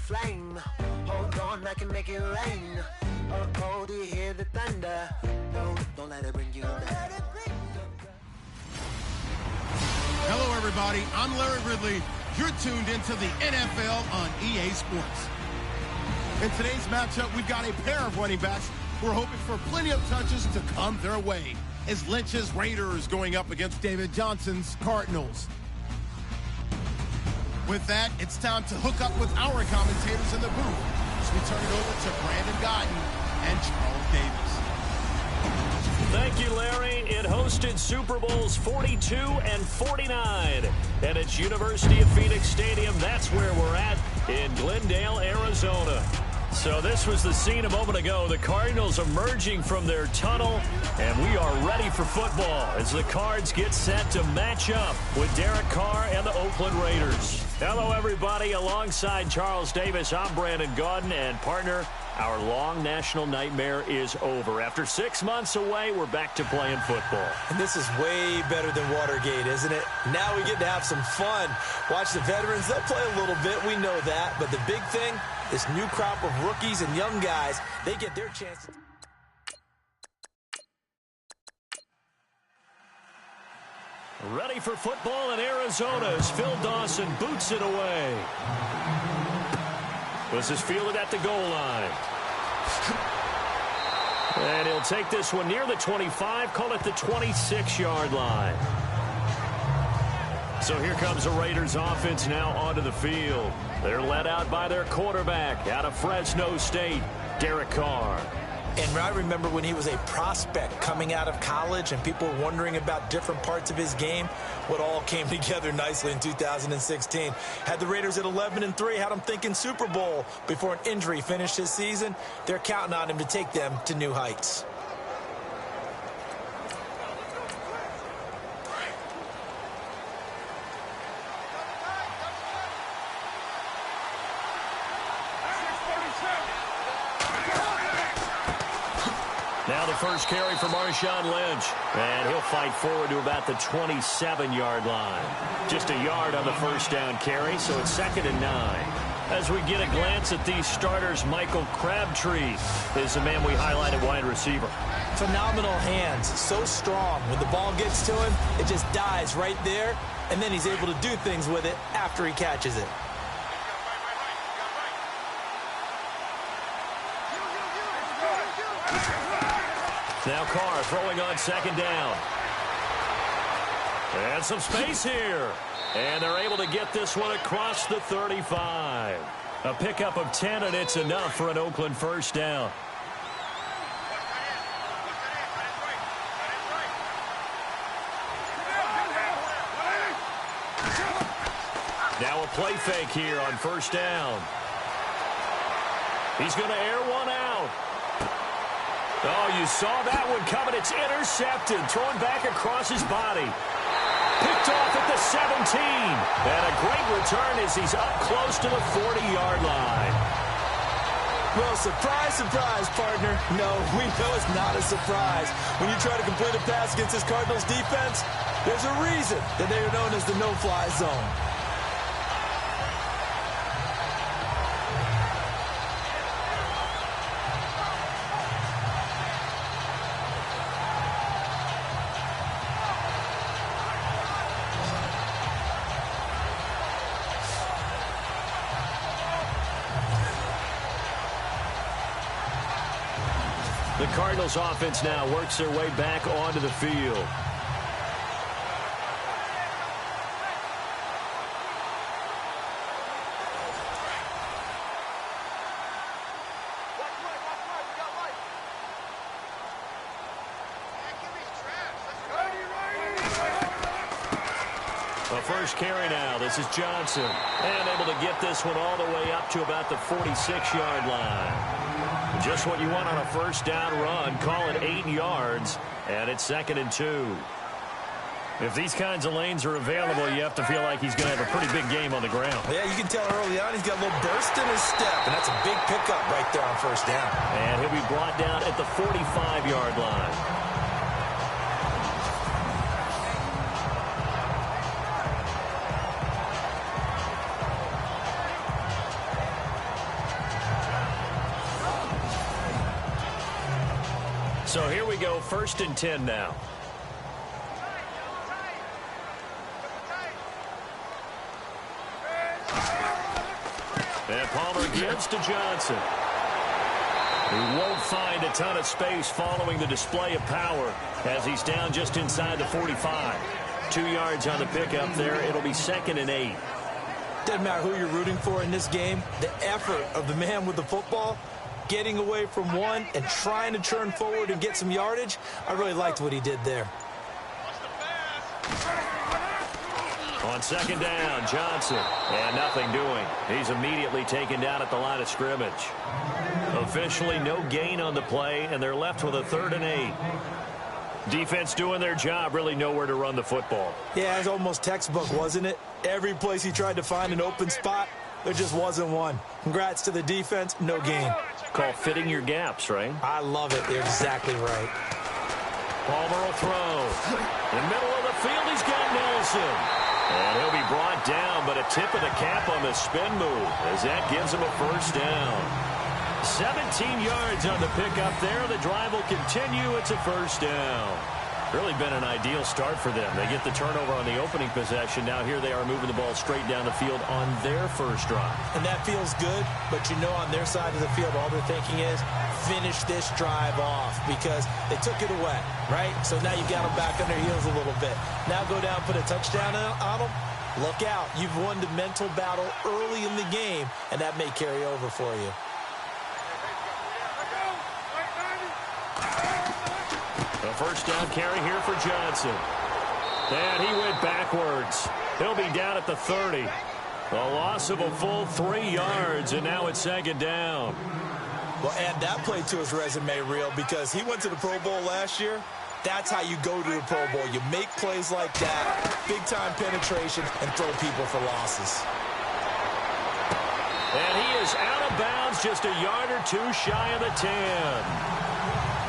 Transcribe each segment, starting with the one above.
flame. Hold on, I can make it rain. Oh, do you hear the thunder? No, don't let it bring you down. Hello, everybody. I'm Larry Ridley. You're tuned into the NFL on EA Sports. In today's matchup, we've got a pair of running backs who are hoping for plenty of touches to come their way. As Lynch's Raiders going up against David Johnson's Cardinals. With that, it's time to hook up with our commentators in the booth as we turn it over to Brandon Godden and Charles Davis. Thank you, Larry. It hosted Super Bowls 42 and 49. And it's University of Phoenix Stadium. That's where we're at in Glendale, Arizona. So this was the scene a moment ago. The Cardinals emerging from their tunnel, and we are ready for football as the Cards get set to match up with Derek Carr and the Oakland Raiders. Hello, everybody. Alongside Charles Davis, I'm Brandon Gaudin, and partner, our long national nightmare is over. After 6 months away, we're back to playing football. And this is way better than Watergate, isn't it? Now we get to have some fun. Watch the veterans. They'll play a little bit. We know that. But the big thing, this new crop of rookies and young guys, they get their chance. Ready for football in Arizona as Phil Dawson boots it away. This is fielded at the goal line. And he'll take this one near the 25, call it the 26-yard line. So here comes the Raiders offense now onto the field. They're led out by their quarterback out of Fresno State, Derek Carr. And I remember when he was a prospect coming out of college and people were wondering about different parts of his game. What all came together nicely in 2016. Had the Raiders at 11-3, had them thinking Super Bowl before an injury finished his season. They're counting on him to take them to new heights. Now the first carry for Marshawn Lynch. And he'll fight forward to about the 27-yard line. Just a yard on the first down carry, so it's 2nd and 9. As we get a glance at these starters, Michael Crabtree is the man we highlighted, wide receiver. Phenomenal hands, so strong. When the ball gets to him, it just dies right there, and then he's able to do things with it after he catches it. Now Carr throwing on 2nd down. And some space here. And they're able to get this one across the 35. A pickup of 10, and it's enough for an Oakland first down. Now a play fake here on first down. He's going to air one out. Oh, you saw that one coming. It's intercepted. Thrown back across his body. Picked off at the 17. And a great return as he's up close to the 40-yard line. Well, surprise, surprise, partner. No, we know it's not a surprise. When you try to complete a pass against this Cardinals defense, there's a reason that they are known as the no-fly zone. The Cardinals offense now works their way back onto the field. A first carry now. This is Johnson. And able to get this one all the way up to about the 46-yard line. Just what you want on a first down run. Call it 8 yards. And it's 2nd and 2. If these kinds of lanes are available, you have to feel like he's going to have a pretty big game on the ground. Yeah, you can tell early on he's got a little burst in his step, and that's a big pickup right there on first down. And he'll be brought down at the 45-yard line. So here we go, 1st and 10 now. And Palmer gives to Johnson. He won't find a ton of space following the display of power as he's down just inside the 45. 2 yards on the pickup there. It'll be 2nd and 8. Doesn't matter who you're rooting for in this game. The effort of the man with the football, getting away from one and trying to turn forward and get some yardage, I really liked what he did there. On 2nd down, Johnson, and nothing doing. He's immediately taken down at the line of scrimmage. Officially no gain on the play, and they're left with a 3rd and 8. Defense doing their job, really nowhere to run the football. Yeah, it was almost textbook, wasn't it? Every place he tried to find an open spot, there just wasn't one. Congrats to the defense, no gain. Call fitting your gaps, right? I love it. You're exactly right. Palmer will throw. In the middle of the field, he's got Nelson. And he'll be brought down, but a tip of the cap on the spin move as that gives him a 1st down. 17 yards on the pickup there. The drive will continue. It's a 1st down. Really been an ideal start for them. They get the turnover on the opening possession. Now here they are moving the ball straight down the field on their 1st drive. And that feels good, but you know on their side of the field, all they're thinking is finish this drive off because they took it away, right? So now you got them back on their heels a little bit. Now go down, put a touchdown on them. Look out. You've won the mental battle early in the game, and that may carry over for you. A 1st down carry here for Johnson. And he went backwards. He'll be down at the 30. A loss of a full 3 yards, and now it's 2nd down. Well, add that play to his resume reel because he went to the Pro Bowl last year. That's how you go to the Pro Bowl. You make plays like that, big-time penetration, and throw people for losses. And he is out of bounds, just a yard or 2 shy of the 10.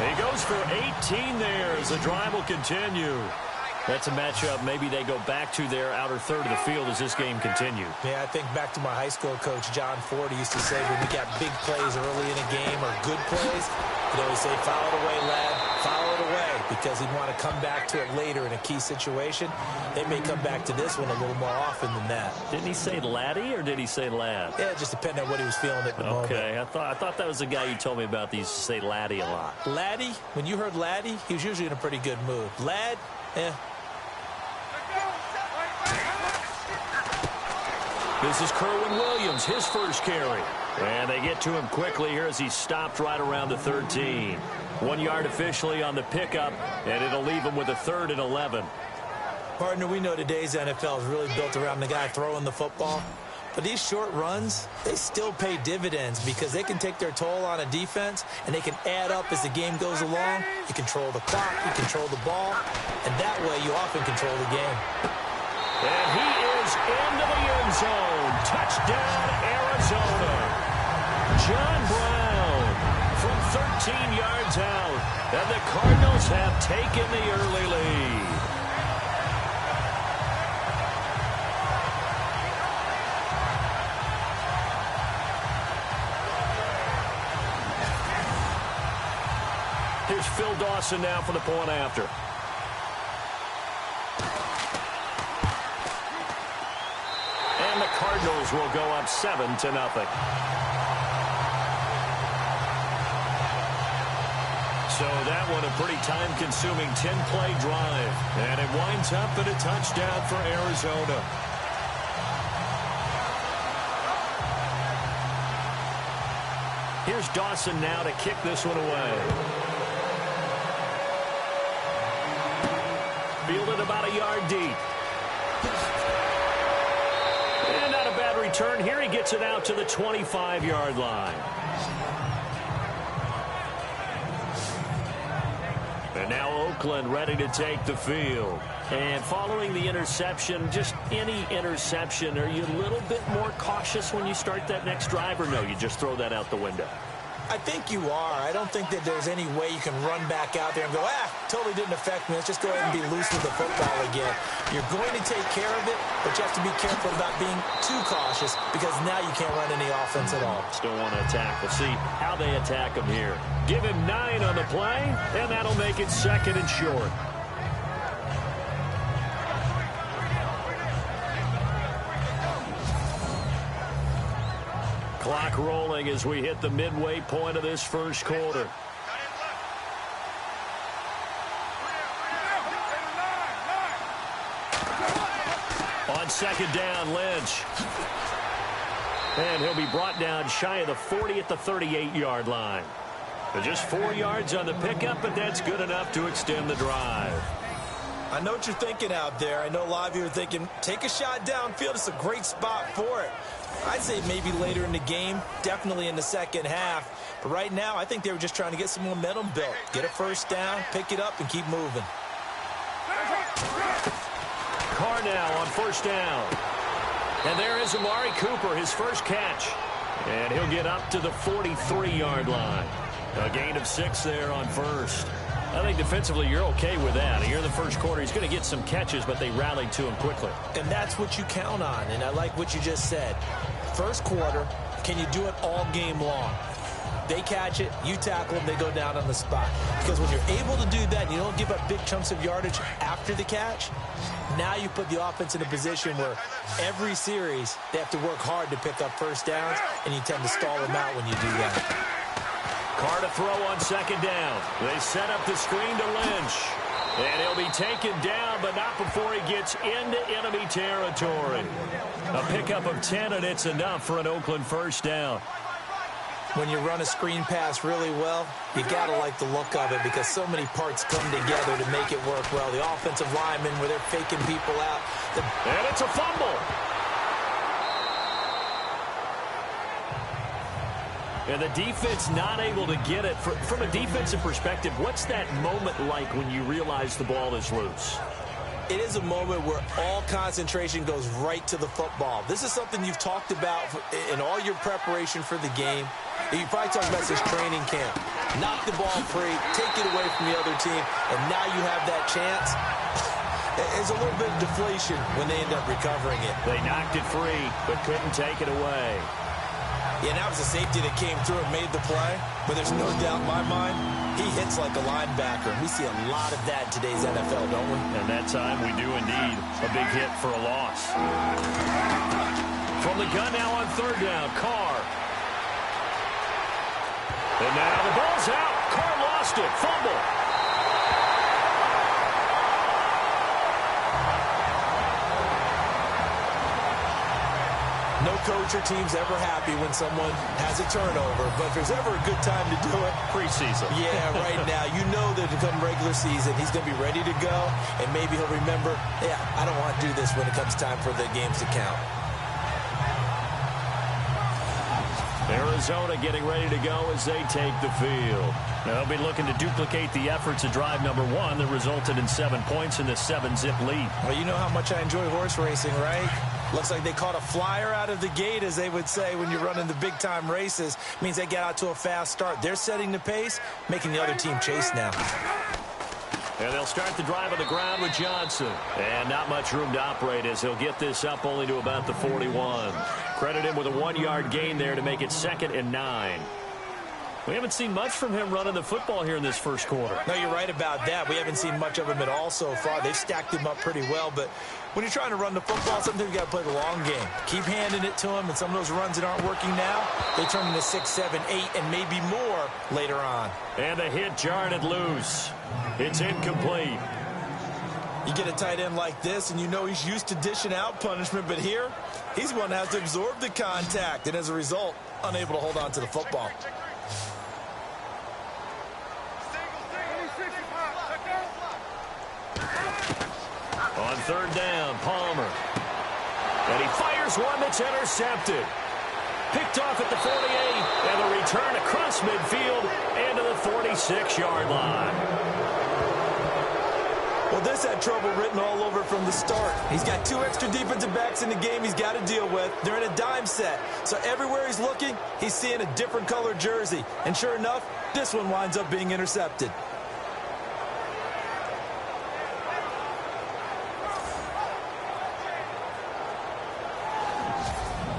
He goes for 18 there as the drive will continue. That's a matchup maybe they go back to their outer third of the field as this game continues. Yeah, I think back to my high school coach, John Ford, used to say when we got big plays early in a game or good plays, he'd always say, foul it away, lad, foul it away, because he'd want to come back to it later in a key situation. They may come back to this one a little more often than that. Didn't he say laddie or did he say lad? Yeah, it just depended on what he was feeling at the moment. Okay, I thought that was the guy you told me about. He used to say laddie a lot. Laddie, when you heard laddie, he was usually in a pretty good mood. Lad, This is Kerwin Williams, his first carry. And they get to him quickly here as he stopped right around the 13. 1 yard officially on the pickup, and it'll leave him with a 3rd and 11. Partner, we know today's NFL is really built around the guy throwing the football. But these short runs, they still pay dividends because they can take their toll on a defense, and they can add up as the game goes along. You control the clock, you control the ball, and that way you often control the game. And he is into the end zone. Touchdown, Arizona. John Brown from 13 yards out. And the Cardinals have taken the early lead. Here's Phil Dawson now for the point after. And the Cardinals will go up 7-0. So that one a pretty time-consuming 10-play drive. And it winds up in a touchdown for Arizona. Here's Dawson now to kick this one away. Fielded about a yard deep. And not a bad return here. He gets it out to the 25-yard line. And now Oakland ready to take the field. And following the interception, just any interception, are you a little bit more cautious when you start that next drive, or no, you just throw that out the window? I think you are. I don't think that there's any way you can run back out there and go, totally didn't affect me. Let's just go ahead and be loose with the football again. You're going to take care of it, but you have to be careful about being too cautious because now you can't run any offense at all. Still want to attack. We'll see how they attack him here. Give him 9 on the play, and that'll make it 2nd and short. Clock rolling as we hit the midway point of this first quarter. On 2nd down, Lynch. And he'll be brought down shy of the 40 at the 38-yard line. Just 4 yards on the pickup, but that's good enough to extend the drive. I know what you're thinking out there. I know a lot of you are thinking, take a shot downfield. It's a great spot for it. I'd say maybe later in the game, definitely in the second half. But right now, I think they were just trying to get some momentum built. Get a first down, pick it up, and keep moving. Carr now on 1st down. And there is Amari Cooper, his first catch. And he'll get up to the 43-yard line. A gain of 6 there on 1st. I think defensively you're okay with that. Here in the first quarter, he's going to get some catches, but they rallied to him quickly. And that's what you count on, and I like what you just said. First quarter, can you do it all game long? They catch it, you tackle them, they go down on the spot. Because when you're able to do that and you don't give up big chunks of yardage after the catch, now you put the offense in a position where every series they have to work hard to pick up first downs, and you tend to stall them out when you do that. Carr to throw on 2nd down. They set up the screen to Lynch. And he'll be taken down, but not before he gets into enemy territory. A pickup of 10, and it's enough for an Oakland first down. When you run a screen pass really well, you got to like the look of it because so many parts come together to make it work well. The offensive linemen, where they're faking people out. And it's a fumble. And the defense not able to get it. From a defensive perspective, what's that moment like when you realize the ball is loose? It is a moment where all concentration goes right to the football. This is something you've talked about in all your preparation for the game. You probably talked about this training camp. Knock the ball free, take it away from the other team, and now you have that chance. There's a little bit of deflation when they end up recovering it. They knocked it free, but couldn't take it away. Yeah, and that was a safety that came through and made the play. But there's no doubt in my mind, he hits like a linebacker. We see a lot of that in today's NFL, don't we? And that time we do indeed. A big hit for a loss. From the gun now on 3rd down, Carr. And now the ball's out. Carr lost it. Fumble. No coach or team's ever happy when someone has a turnover, but if there's ever a good time to do it, preseason. Yeah, right now. You know that to come regular season, he's going to be ready to go, and maybe he'll remember, yeah, I don't want to do this when it comes time for the games to count. Arizona getting ready to go as they take the field. They'll be looking to duplicate the efforts of drive number 1 that resulted in 7 points in the 7-zip lead. Well, you know how much I enjoy horse racing, right? Looks like they caught a flyer out of the gate, as they would say when you're running the big-time races. Means they get out to a fast start. They're setting the pace, making the other team chase now. And they'll start the drive on the ground with Johnson. And not much room to operate as he'll get this up only to about the 41. Credit him with a 1-yard gain there to make it 2nd and 9. We haven't seen much from him running the football here in this first quarter. No, you're right about that. We haven't seen much of him at all so far. They've stacked him up pretty well, but when you're trying to run the football, sometimes you got to play the long game. Keep handing it to him, and some of those runs that aren't working now, they turn into 6, 7, 8, and maybe more later on. And the hit jarred it loose. It's incomplete. You get a tight end like this, and you know he's used to dishing out punishment, but here, he's one that has to absorb the contact, and as a result, unable to hold on to the football. On 3rd down, Palmer. And he fires one that's intercepted. Picked off at the 48, and the return across midfield into the 46-yard line. Well, Well, this had trouble written all over from the start. He's got 2 extra defensive backs in the game he's got to deal with. They're in a dime set. So everywhere he's looking, he's seeing a different color jersey. And sure enough, this one winds up being intercepted.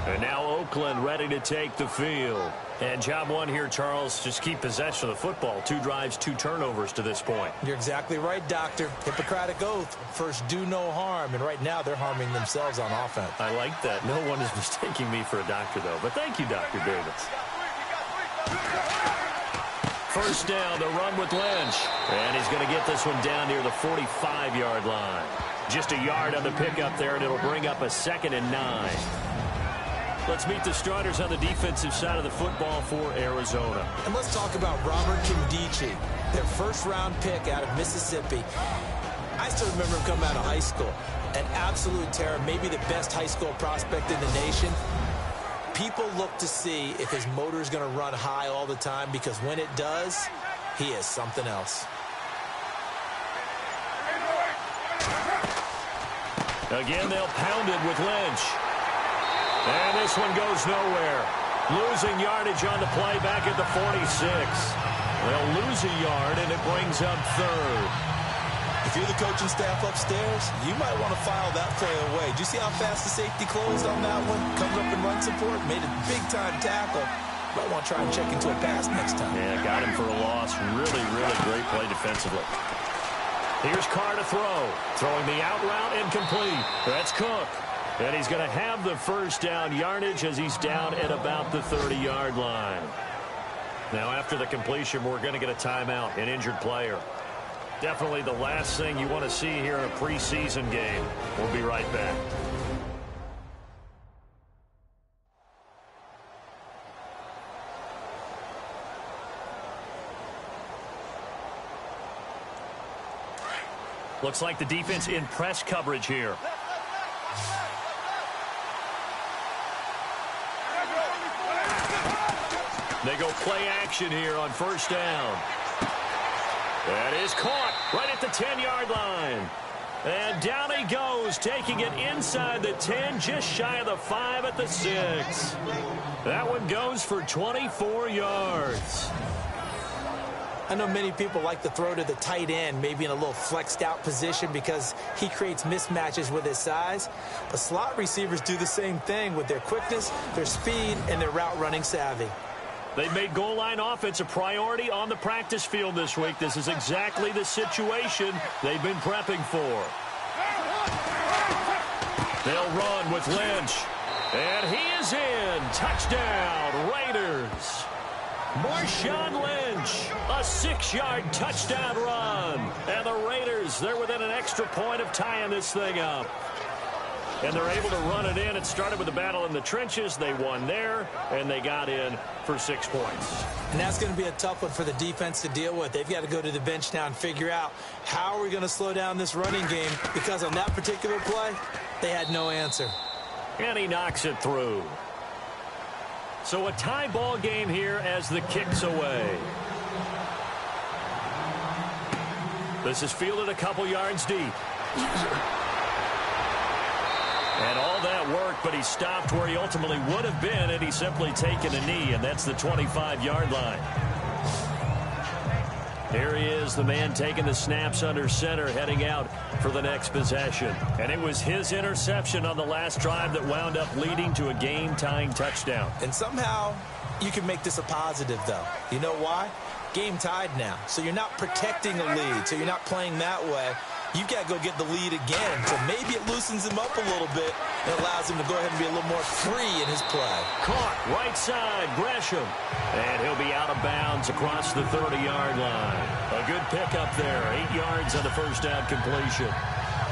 And now Oakland ready to take the field. And job one here, Charles, just keep possession of the football. 2 drives, 2 turnovers to this point. You're exactly right, Doctor. Hippocratic oath. First, do no harm. And right now, they're harming themselves on offense. I like that. No one is mistaking me for a doctor, though. But thank you, Dr. Davis. First down, the run with Lynch. And he's going to get this one down near the 45-yard line. Just a yard on the pickup there, and it'll bring up a 2nd and 9. Let's meet the starters on the defensive side of the football for Arizona. And let's talk about Robert Kimdichie, their first-round pick out of Mississippi. I still remember him coming out of high school. An absolute terror, maybe the best high school prospect in the nation. People look to see if his motor is going to run high all the time, because when it does, he is something else. Again, they'll pound it with Lynch. And this one goes nowhere. Losing yardage on the play back at the 46. They'll lose a yard, and it brings up 3rd. If you're the coaching staff upstairs, you might want to file that play away. Do you see how fast the safety closed on that one? Comes up in run support, made a big-time tackle. Might want to try and check into a pass next time. Yeah, got him for a loss. Really, really great play defensively. Here's Carr to throw. Throwing the out route incomplete. That's Cook. And he's going to have the first down yardage as he's down at about the 30-yard line. Now, after the completion, we're going to get a timeout, an injured player. Definitely the last thing you want to see here in a preseason game. We'll be right back. Looks like the defense in press coverage here. They go play action here on first down. That is caught right at the 10-yard line. And down he goes, taking it inside the 10, just shy of the 5 at the 6. That one goes for 24 yards. I know many people like to throw to the tight end, maybe in a little flexed out position because he creates mismatches with his size. But slot receivers do the same thing with their quickness, their speed, and their route running savvy. They've made goal line offense a priority on the practice field this week. This is exactly the situation they've been prepping for. They'll run with Lynch. And he is in. Touchdown, Raiders. Marshawn Lynch, a 6-yard touchdown run. And the Raiders, they're within an extra point of tying this thing up. And they're able to run it in. It started with a battle in the trenches. They won there, and they got in for 6 points. And that's going to be a tough one for the defense to deal with. They've got to go to the bench now and figure out how are we going to slow down this running game, because on that particular play, they had no answer. And he knocks it through. So a tie ball game here as the kick's away. This is fielded a couple yards deep. And all that work, but he stopped where he ultimately would have been, and he's simply taken a knee, and that's the 25-yard line. Here he is, the man taking the snaps under center, heading out for the next possession. And it was his interception on the last drive that wound up leading to a game-tying touchdown. And somehow you can make this a positive, though. You know why? Game tied now. So you're not protecting a lead, so you're not playing that way. You've got to go get the lead again. So maybe it loosens him up a little bit and allows him to go ahead and be a little more free in his play. Caught right side, Gresham. And he'll be out of bounds across the 30-yard line. A good pickup there. 8 yards on the first down completion.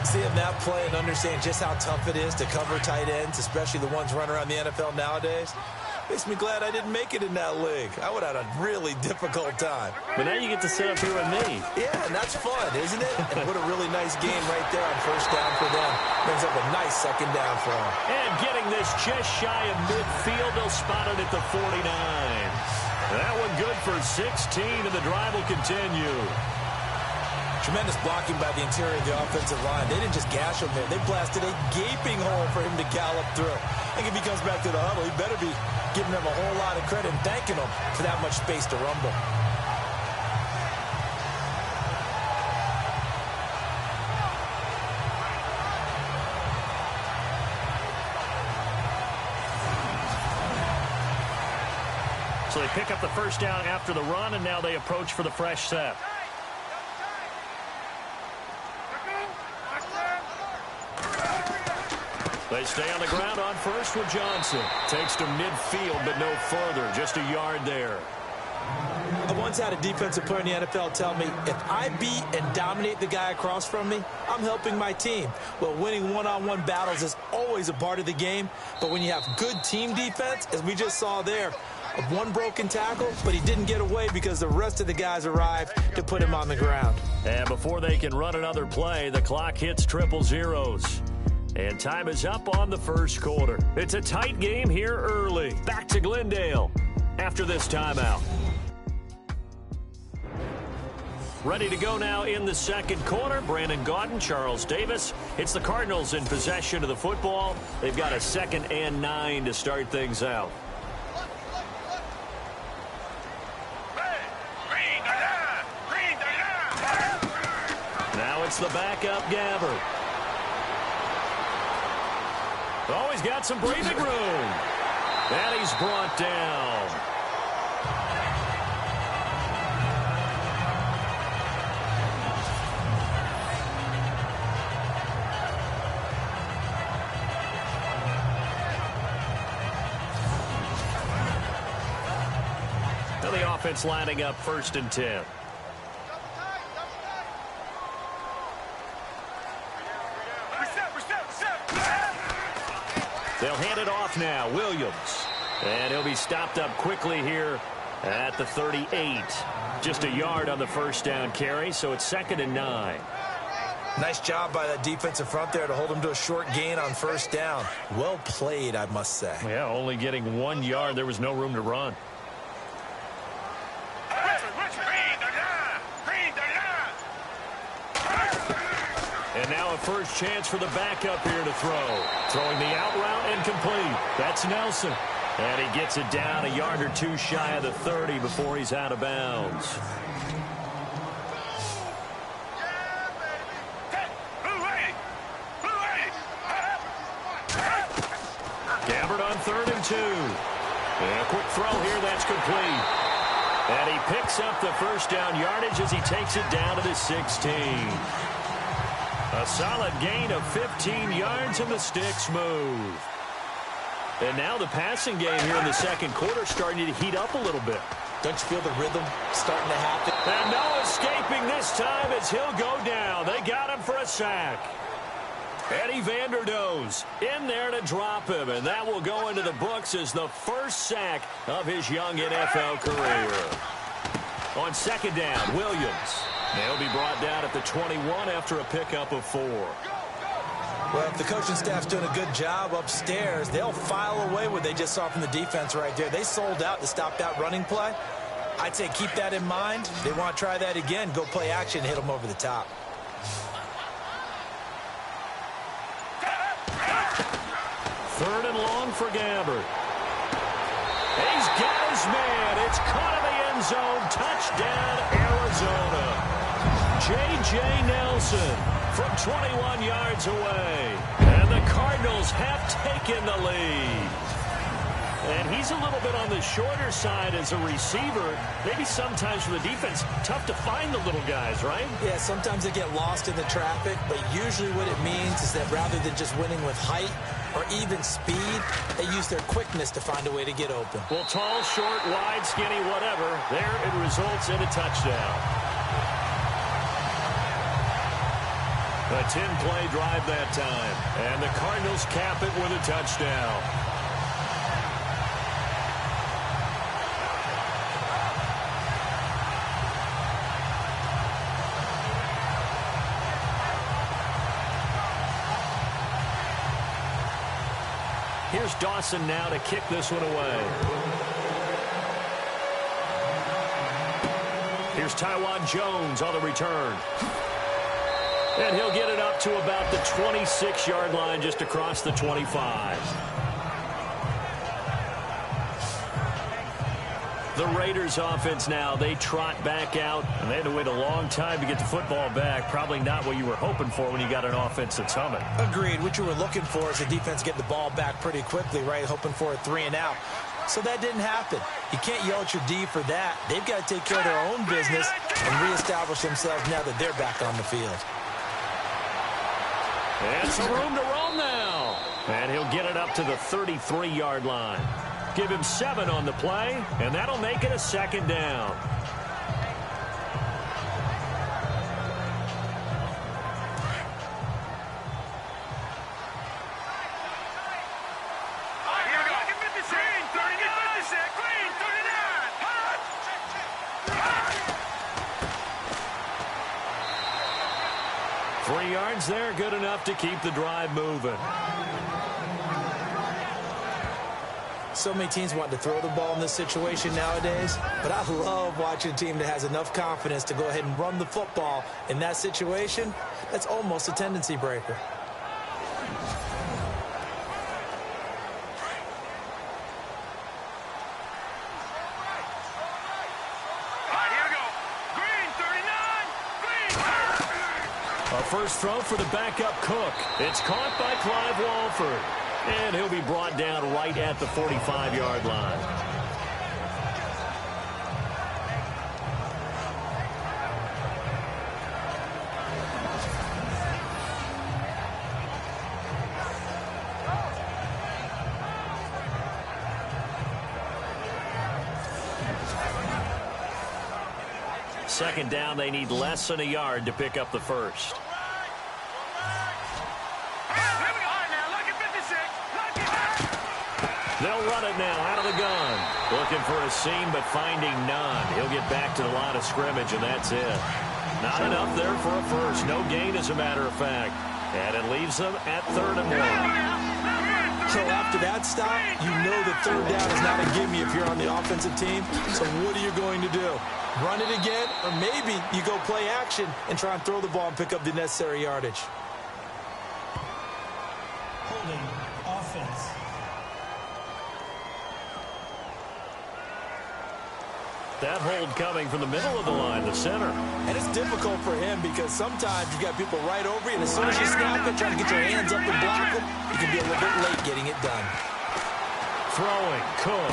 Seeing that play and understand just how tough it is to cover tight ends, especially the ones running around the NFL nowadays, makes me glad I didn't make it in that league. I would have had a really difficult time. But now you get to sit up here with me. Yeah, and that's fun, isn't it? And what a really nice game right there on first down for them. Brings up a nice second down for them. And getting this just shy of midfield, they'll spot it at the 49. That one good for 16, and the drive will continue. Tremendous blocking by the interior of the offensive line. They didn't just gash him there. They blasted a gaping hole for him to gallop through. I think if he comes back to the huddle, he better be giving them a whole lot of credit and thanking them for that much space to rumble. So they pick up the first down after the run, and now they approach for the fresh set. They stay on the ground on first with Johnson. Takes to midfield, but no further. Just a yard there. I once had a defensive player in the NFL tell me, if I beat and dominate the guy across from me, I'm helping my team. Well, winning one-on-one battles is always a part of the game, but when you have good team defense, as we just saw there, one broken tackle, but he didn't get away because the rest of the guys arrived to put him on the ground. And before they can run another play, the clock hits triple zeros. And time is up on the first quarter. It's a tight game here early. Back to Glendale after this timeout. Ready to go now in the second quarter. Brandon Gaudin, Charles Davis. It's the Cardinals in possession of the football. They've got a 2nd and 9 to start things out. Now it's the backup Gabbert. Oh, he's got some breathing room. And he's brought down. Now the offense lining up 1st and 10. They'll hand it off now. Williams. And he'll be stopped up quickly here at the 38. Just a yard on the first down carry, so it's 2nd and 9. Nice job by that defensive front there to hold him to a short gain on first down. Well played, I must say. Yeah, only getting 1 yard. There was no room to run. And now a first chance for the backup here to throw. Throwing the out route incomplete. That's Nelson. And he gets it down a yard or two shy of the 30 before he's out of bounds. Gabbert on 3rd and 2. And a quick throw here, that's complete. And he picks up the first down yardage as he takes it down to the 16. A solid gain of 15 yards, and the sticks move. And now the passing game here in the second quarter starting to heat up a little bit. Don't you feel the rhythm starting to happen? And no escaping this time as he'll go down. They got him for a sack. Eddie Vanderdoes in there to drop him, and that will go into the books as the first sack of his young NFL career. On 2nd down, Williams. They'll be brought down at the 21 after a pickup of 4. Well, if the coaching staff's doing a good job upstairs, they'll file away what they just saw from the defense right there. They sold out to stop that running play. I'd say keep that in mind. They want to try that again. Go play action, hit them over the top. Third and long for Gabbert. He's got his man. It's caught in the end zone. Touchdown, Arizona. J.J. Nelson from 21 yards away. And the Cardinals have taken the lead. And he's a little bit on the shorter side as a receiver. Maybe sometimes for the defense, tough to find the little guys, right? Yeah, sometimes they get lost in the traffic, but usually what it means is that rather than just winning with height or even speed, they use their quickness to find a way to get open. Well, tall, short, wide, skinny, whatever, there it results in a touchdown. A 10-play drive that time, and the Cardinals cap it with a touchdown. Here's Dawson now to kick this one away. Here's Tywan Jones on the return. And he'll get it up to about the 26-yard line, just across the 25. The Raiders offense now, they trot back out, and they had to wait a long time to get the football back. Probably not what you were hoping for when you got an offense that's humming. Agreed. What you were looking for is the defense getting the ball back pretty quickly, right? Hoping for a 3 and out. So that didn't happen. You can't yell at your D for that. They've got to take care of their own business and reestablish themselves now that they're back on the field. And some room to roam now. And he'll get it up to the 33-yard line. Give him 7 on the play, and that'll make it a 2nd down. Here we go. 3 yards there, good enough to keep the drive moving. So many teams want to throw the ball in this situation nowadays, but I love watching a team that has enough confidence to go ahead and run the football in that situation. That's almost a tendency breaker. A first throw for the backup Cook. It's caught by Clive Walford. And he'll be brought down right at the 45-yard line. Second down, they need less than a yard to pick up the first. They'll run it now out of the gun. Looking for a seam, but finding none. He'll get back to the line of scrimmage, and that's it. Not enough there for a first. No gain, as a matter of fact. And it leaves them at 3rd and 1. So after that stop, you know that 3rd down is not a gimme if you're on the offensive team. So what are you going to do? Run it again? Or maybe you go play action and try and throw the ball and pick up the necessary yardage. Holding offense. That hold coming from the middle of the line, the center. And it's difficult for him because sometimes you've got people right over you, and as soon as you snap it, trying to get your hands up and block them, you can be a little bit late getting it done. Throwing, Cook.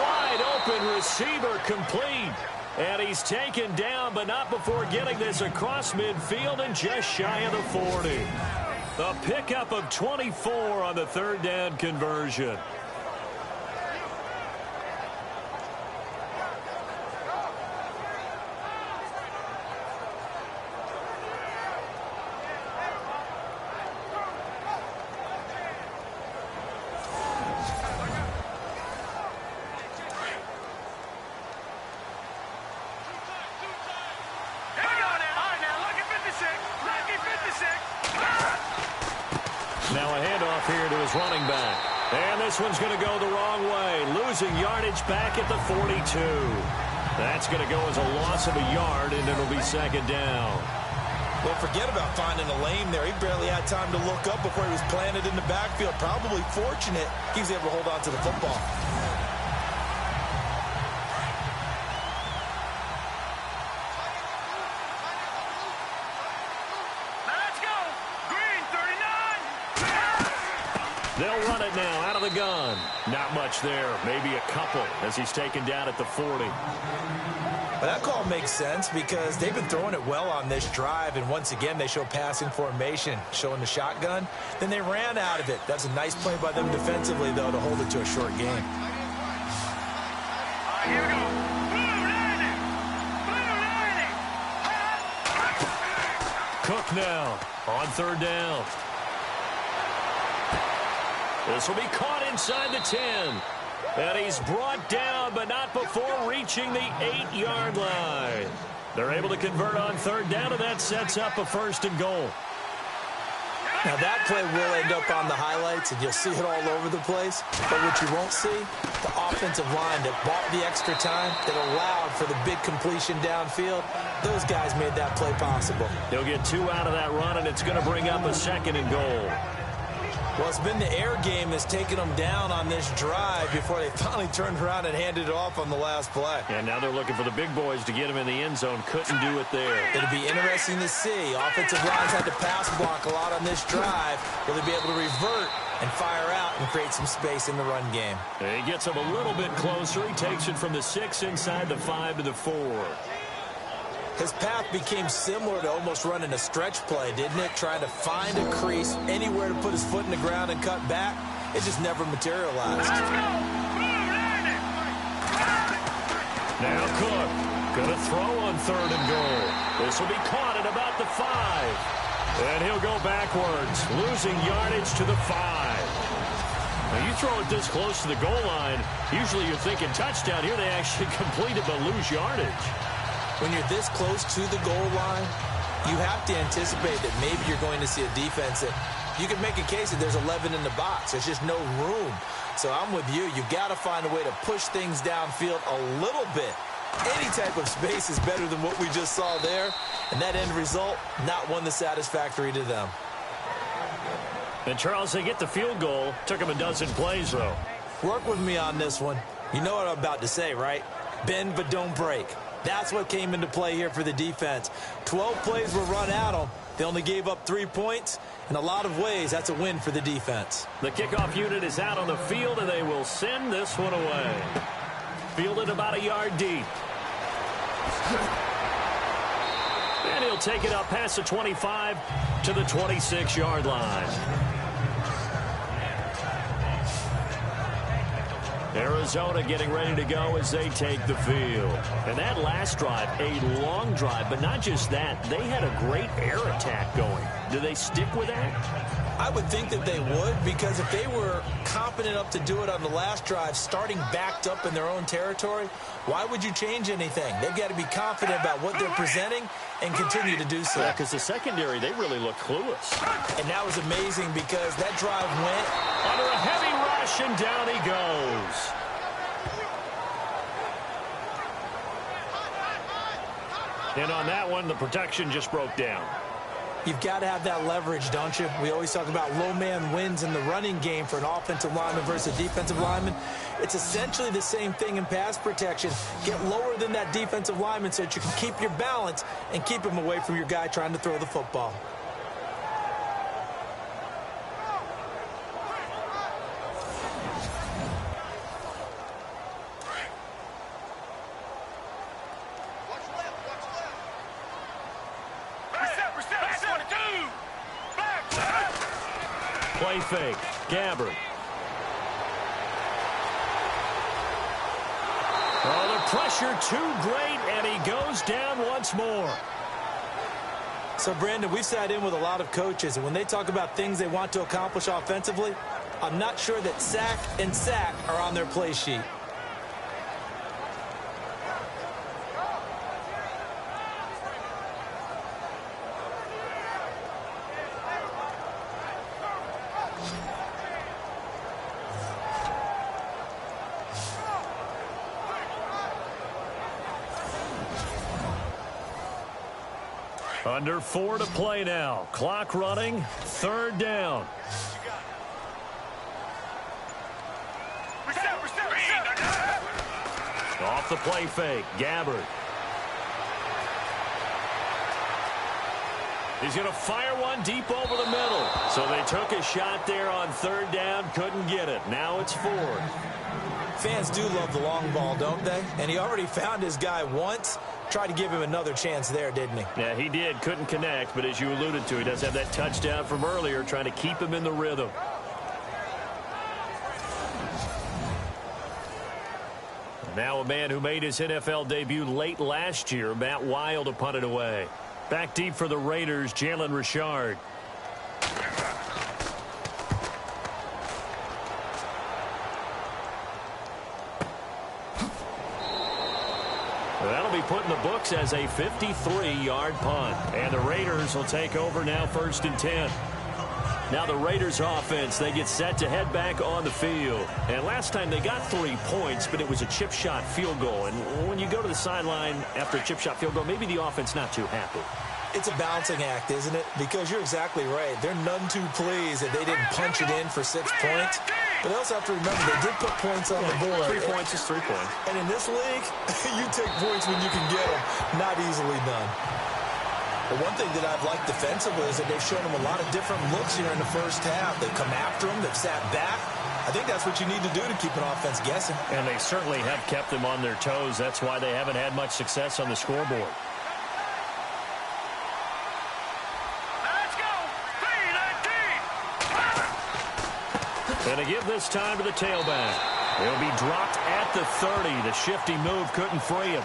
Wide open receiver, complete. And he's taken down, but not before getting this across midfield and just shy of the 40. A pickup of 24 on the 3rd down conversion. Now a handoff here to his running back. And this one's going to go the wrong way. Losing yardage back at the 42. That's going to go as a loss of a yard, and it'll be 2nd down. Well, forget about finding a lane there. He barely had time to look up before he was planted in the backfield. Probably fortunate he was able to hold on to the football. They'll run it now out of the gun. Not much there. Maybe a couple as he's taken down at the 40. But that call makes sense because they've been throwing it well on this drive, and once again they show passing formation, showing the shotgun. Then they ran out of it. That's a nice play by them defensively, though, to hold it to a short game. Here we go. Cook now on 3rd down. This will be caught inside the 10. And he's brought down, but not before reaching the 8-yard line. They're able to convert on 3rd down, and that sets up a 1st and goal. Now that play will end up on the highlights, and you'll see it all over the place. But what you won't see, the offensive line that bought the extra time, that allowed for the big completion downfield, those guys made that play possible. They'll get 2 out of that run, and it's going to bring up a 2nd and goal. Well, it's been the air game that's taken them down on this drive before they finally turned around and handed it off on the last play. And now they're looking for the big boys to get him in the end zone. Couldn't do it there. It'll be interesting to see. Offensive lines had to pass block a lot on this drive. Will they be able to revert and fire out and create some space in the run game? He gets him a little bit closer. He takes it from the 6 inside the 5 to the 4. His path became similar to almost running a stretch play, didn't it? Trying to find a crease, anywhere to put his foot in the ground and cut back. It just never materialized. Now Cook going to throw on 3rd and goal. This will be caught at about the 5. And he'll go backwards, losing yardage to the 5. Now you throw it this close to the goal line, usually you're thinking touchdown. Here they actually complete it but lose yardage. When you're this close to the goal line, you have to anticipate that maybe you're going to see a defense that you can make a case that there's 11 in the box. There's just no room. So I'm with you. You've got to find a way to push things downfield a little bit. Any type of space is better than what we just saw there. And that end result, not one that's satisfactory to them. And Charles, they get the field goal. Took them a dozen plays, though. Work with me on this one. You know what I'm about to say, right? Bend but don't break. That's what came into play here for the defense. 12 plays were run at them. They only gave up 3 points. In a lot of ways, that's a win for the defense. The kickoff unit is out on the field, and they will send this one away. Fielded about a yard deep. And he'll take it up past the 25 to the 26-yard line. Arizona getting ready to go as they take the field. And that last drive, a long drive, but not just that. They had a great air attack going. Do they stick with that? I would think that they would, because if they were confident enough to do it on the last drive, starting backed up in their own territory, why would you change anything? They've got to be confident about what they're presenting and continue to do so. Yeah, because the secondary, they really look clueless. And that was amazing because that drive went under a heavy rush, and down he goes. And on that one, the protection just broke down. You've got to have that leverage, don't you? We always talk about low man wins in the running game for an offensive lineman versus a defensive lineman. It's essentially the same thing in pass protection. Get lower than that defensive lineman so that you can keep your balance and keep him away from your guy trying to throw the football. Play fake. Gabbard. Oh, the pressure too great, and he goes down once more. So, Brandon, we've sat in with a lot of coaches, and when they talk about things they want to accomplish offensively, I'm not sure that sack and sack are on their play sheet. Under 4 to play now. Clock running. 3rd down. Off the play fake. Gabbard. He's going to fire one deep over the middle. So they took a shot there on 3rd down. Couldn't get it. Now it's 4th. Fans do love the long ball, don't they? And he already found his guy once. Tried to give him another chance there, didn't he? Yeah, he did. Couldn't connect, but as you alluded to, he does have that touchdown from earlier, trying to keep him in the rhythm. Now a man who made his NFL debut late last year, Matt Wild, to punt it away. Back deep for the Raiders, Jalen Richard. That'll be put in the books as a 53-yard punt. And the Raiders will take over now 1st and 10. Now the Raiders offense, they get set to head back on the field. And last time they got 3 points, but it was a chip shot field goal. And when you go to the sideline after a chip shot field goal, maybe the offense not too happy. It's a balancing act, isn't it? Because you're exactly right. They're none too pleased that they didn't punch it in for 6 points. But they also have to remember they did put points on the board. 3 points is 3 points. And in this league, you take points when you can get them. Not easily done. But one thing that I've liked defensively is that they've shown them a lot of different looks here in the first half. They've come after them. They've sat back. I think that's what you need to do to keep an offense guessing. And they certainly have kept them on their toes. That's why they haven't had much success on the scoreboard. And to give this time to the tailback. He'll be dropped at the 30. The shifty move couldn't free him.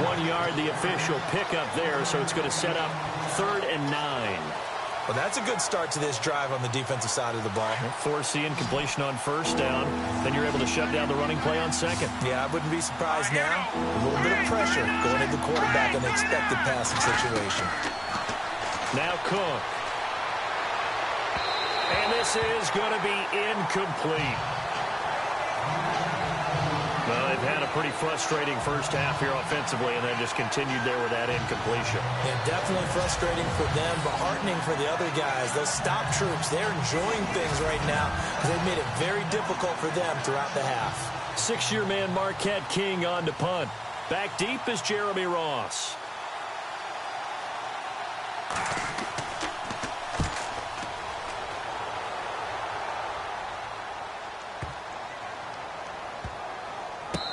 1 yard, the official pickup there, so it's going to set up 3rd and 9. Well, that's a good start to this drive on the defensive side of the ball. Forcing completion on 1st down. Then you're able to shut down the running play on 2nd. Yeah, I wouldn't be surprised now. A little bit of pressure going into the quarterback in the expected passing situation. Now Cook. And this is going to be incomplete. Well, they've had a pretty frustrating first half here offensively, and then just continued there with that incompletion. Yeah, definitely frustrating for them, but heartening for the other guys. Those stop troops, they're enjoying things right now because they've made it very difficult for them throughout the half. 6-year man Marquette King on to punt. Back deep is Jeremy Ross.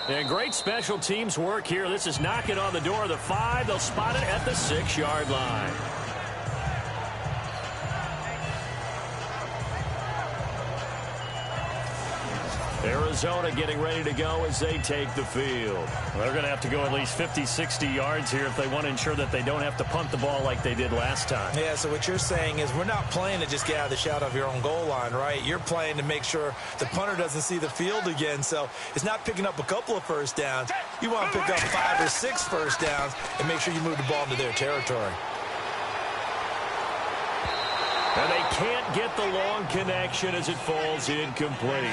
And great special teams work here. This is knocking on the door of the 5. They'll spot it at the 6-yard line. Arizona getting ready to go as they take the field. They're going to have to go at least 50, 60 yards here if they want to ensure that they don't have to punt the ball like they did last time. Yeah, so what you're saying is we're not playing to just get out of the shadow of your own goal line, right? You're playing to make sure the punter doesn't see the field again. So it's not picking up a couple of first downs. You want to pick up 5 or 6 first downs and make sure you move the ball into their territory. And they can't get the long connection as it falls incomplete.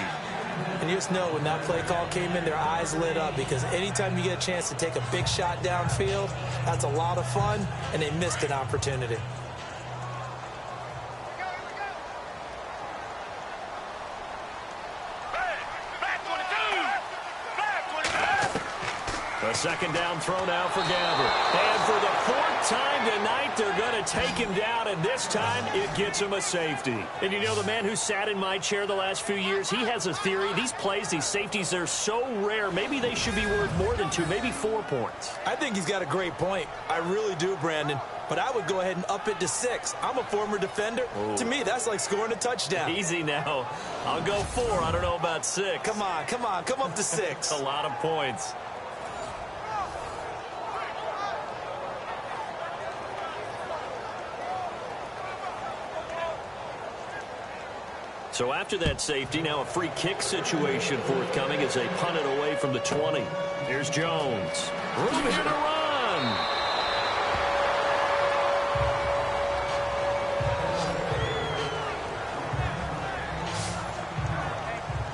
And you just know when that play call came in, their eyes lit up because anytime you get a chance to take a big shot downfield, that's a lot of fun, and they missed an opportunity. A 2nd down throw now for Gabbert. And for the 4th time tonight, they're going to take him down, and this time it gets him a safety. And you know, the man who sat in my chair the last few years, he has a theory. These plays, these safeties, they're so rare. Maybe they should be worth more than 2, maybe 4 points. I think he's got a great point. I really do, Brandon. But I would go ahead and up it to 6. I'm a former defender. Ooh. To me, that's like scoring a touchdown. Easy now. I'll go 4. I don't know about 6. Come on. Come up to 6. A lot of points. So after that safety, now a free kick situation forthcoming as they punt it away from the 20. Here's Jones. Room here to run.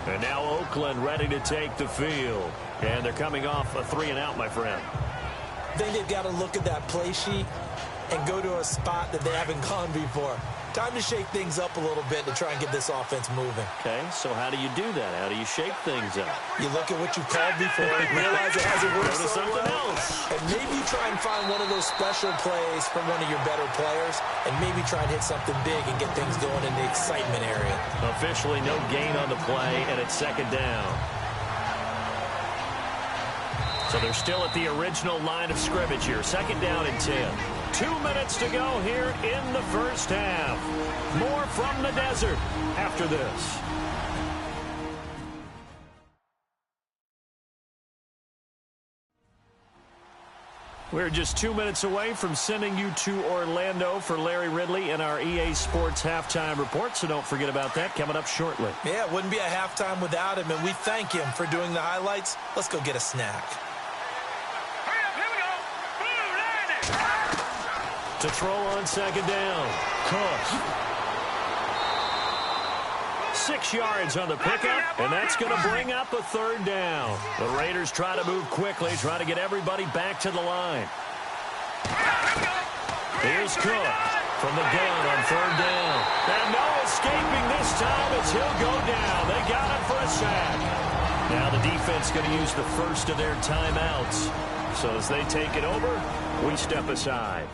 And now Oakland ready to take the field. And they're coming off a 3-and-out, my friend. I think they've got to look at that play sheet and go to a spot that they haven't gone before. Time to shake things up a little bit to try and get this offense moving. Okay, so how do you do that? How do you shake things up? You look at what you called before and realize it hasn't worked so something well. else. And maybe you try and find one of those special plays from one of your better players and maybe try and hit something big and get things going in the excitement area. Officially no gain on the play, and it's 2nd down. So they're still at the original line of scrimmage here. 2nd down and 10. 2 minutes to go here in the first half. More from the desert after this. We're just 2 minutes away from sending you to Orlando for Larry Ridley and our EA Sports Halftime Report, so don't forget about that coming up shortly. Yeah, it wouldn't be a halftime without him, and we thank him for doing the highlights. Let's go get a snack. To throw on 2nd down. Cook. 6 yards on the pickup, and that's going to bring up a third down. The Raiders try to move quickly, try to get everybody back to the line. Here's Cook from the gun on third down. And no escaping this time as he'll go down. They got him for a sack. Now the defense going to use the first of their timeouts. So as they take it over, we step aside.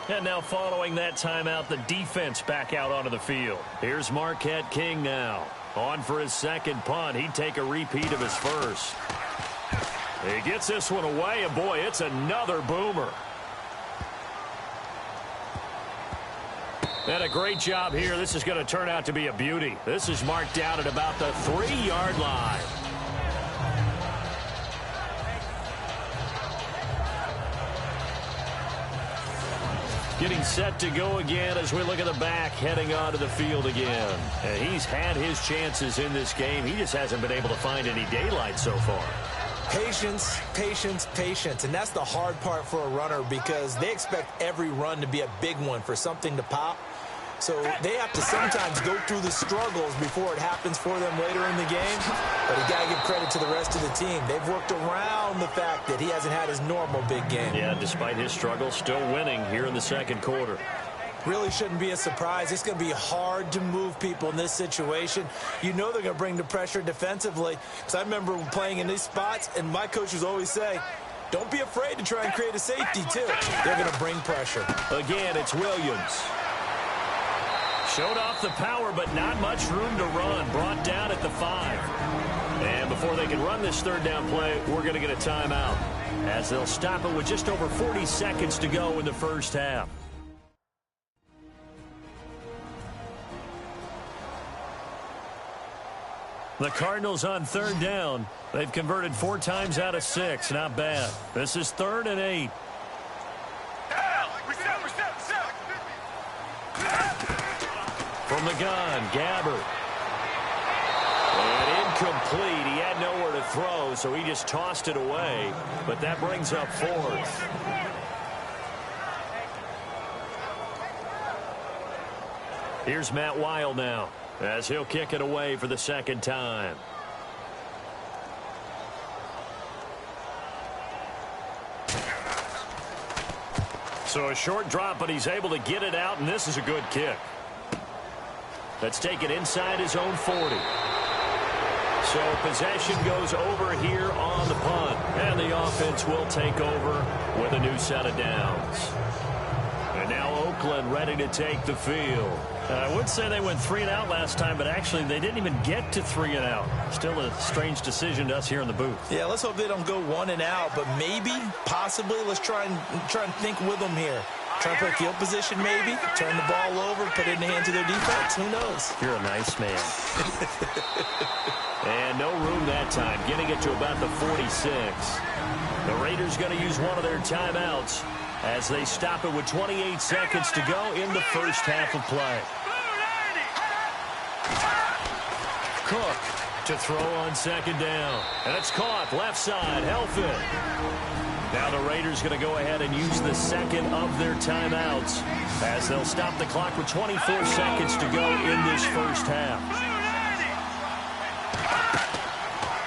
And now following that timeout, the defense back out onto the field. Here's Marquette King now. On for his second punt. He'd take a repeat of his first. He gets this one away, and boy, it's another boomer. And a great job here. This is going to turn out to be a beauty. This is marked down at about the 3-yard line. Getting set to go again as we look at the back heading onto the field again. And he's had his chances in this game. He just hasn't been able to find any daylight so far. Patience, patience, patience. And that's the hard part for a runner because they expect every run to be a big one for something to pop. So they have to sometimes go through the struggles before it happens for them later in the game. But you got to give credit to the rest of the team. They've worked around the fact that he hasn't had his normal big game. Yeah, despite his struggles, still winning here in the second quarter. Really shouldn't be a surprise. It's going to be hard to move people in this situation. You know they're going to bring the pressure defensively. Because I remember playing in these spots, and my coaches always say, don't be afraid to try and create a safety, too. They're going to bring pressure. Again, it's Williams. Showed off the power, but not much room to run. Brought down at the 5. And before they can run this third down play, we're going to get a timeout, as they'll stop it with just over 40 seconds to go in the first half. The Cardinals on third down. They've converted 4 times out of 6. Not bad. This is 3rd and 8. From the gun, Gabbert. And incomplete. He had nowhere to throw, so he just tossed it away. But that brings up 4th. Here's Matt Weil now, as he'll kick it away for the second time. So a short drop, but he's able to get it out, and this is a good kick. Let's take it inside his own 40. So possession goes over here on the punt, and the offense will take over with a new set of downs. And now Oakland ready to take the field. I would say they went 3 and out last time, but actually they didn't even get to 3 and out. Still a strange decision to us here in the booth. Yeah, let's hope they don't go 1 and out, but maybe, possibly, let's try and think with them here. Try and play field position maybe, turn the ball over, put it in the hands of their defense. Who knows? You're a nice man. And no room that time, getting it to about the 46. The Raiders going to use one of their timeouts as they stop it with 28 seconds to go in the first half of play. Cook to throw on second down. And it's caught left side, Helfand. Now the Raiders going to go ahead and use the second of their timeouts as they'll stop the clock with 24 seconds to go in this first half.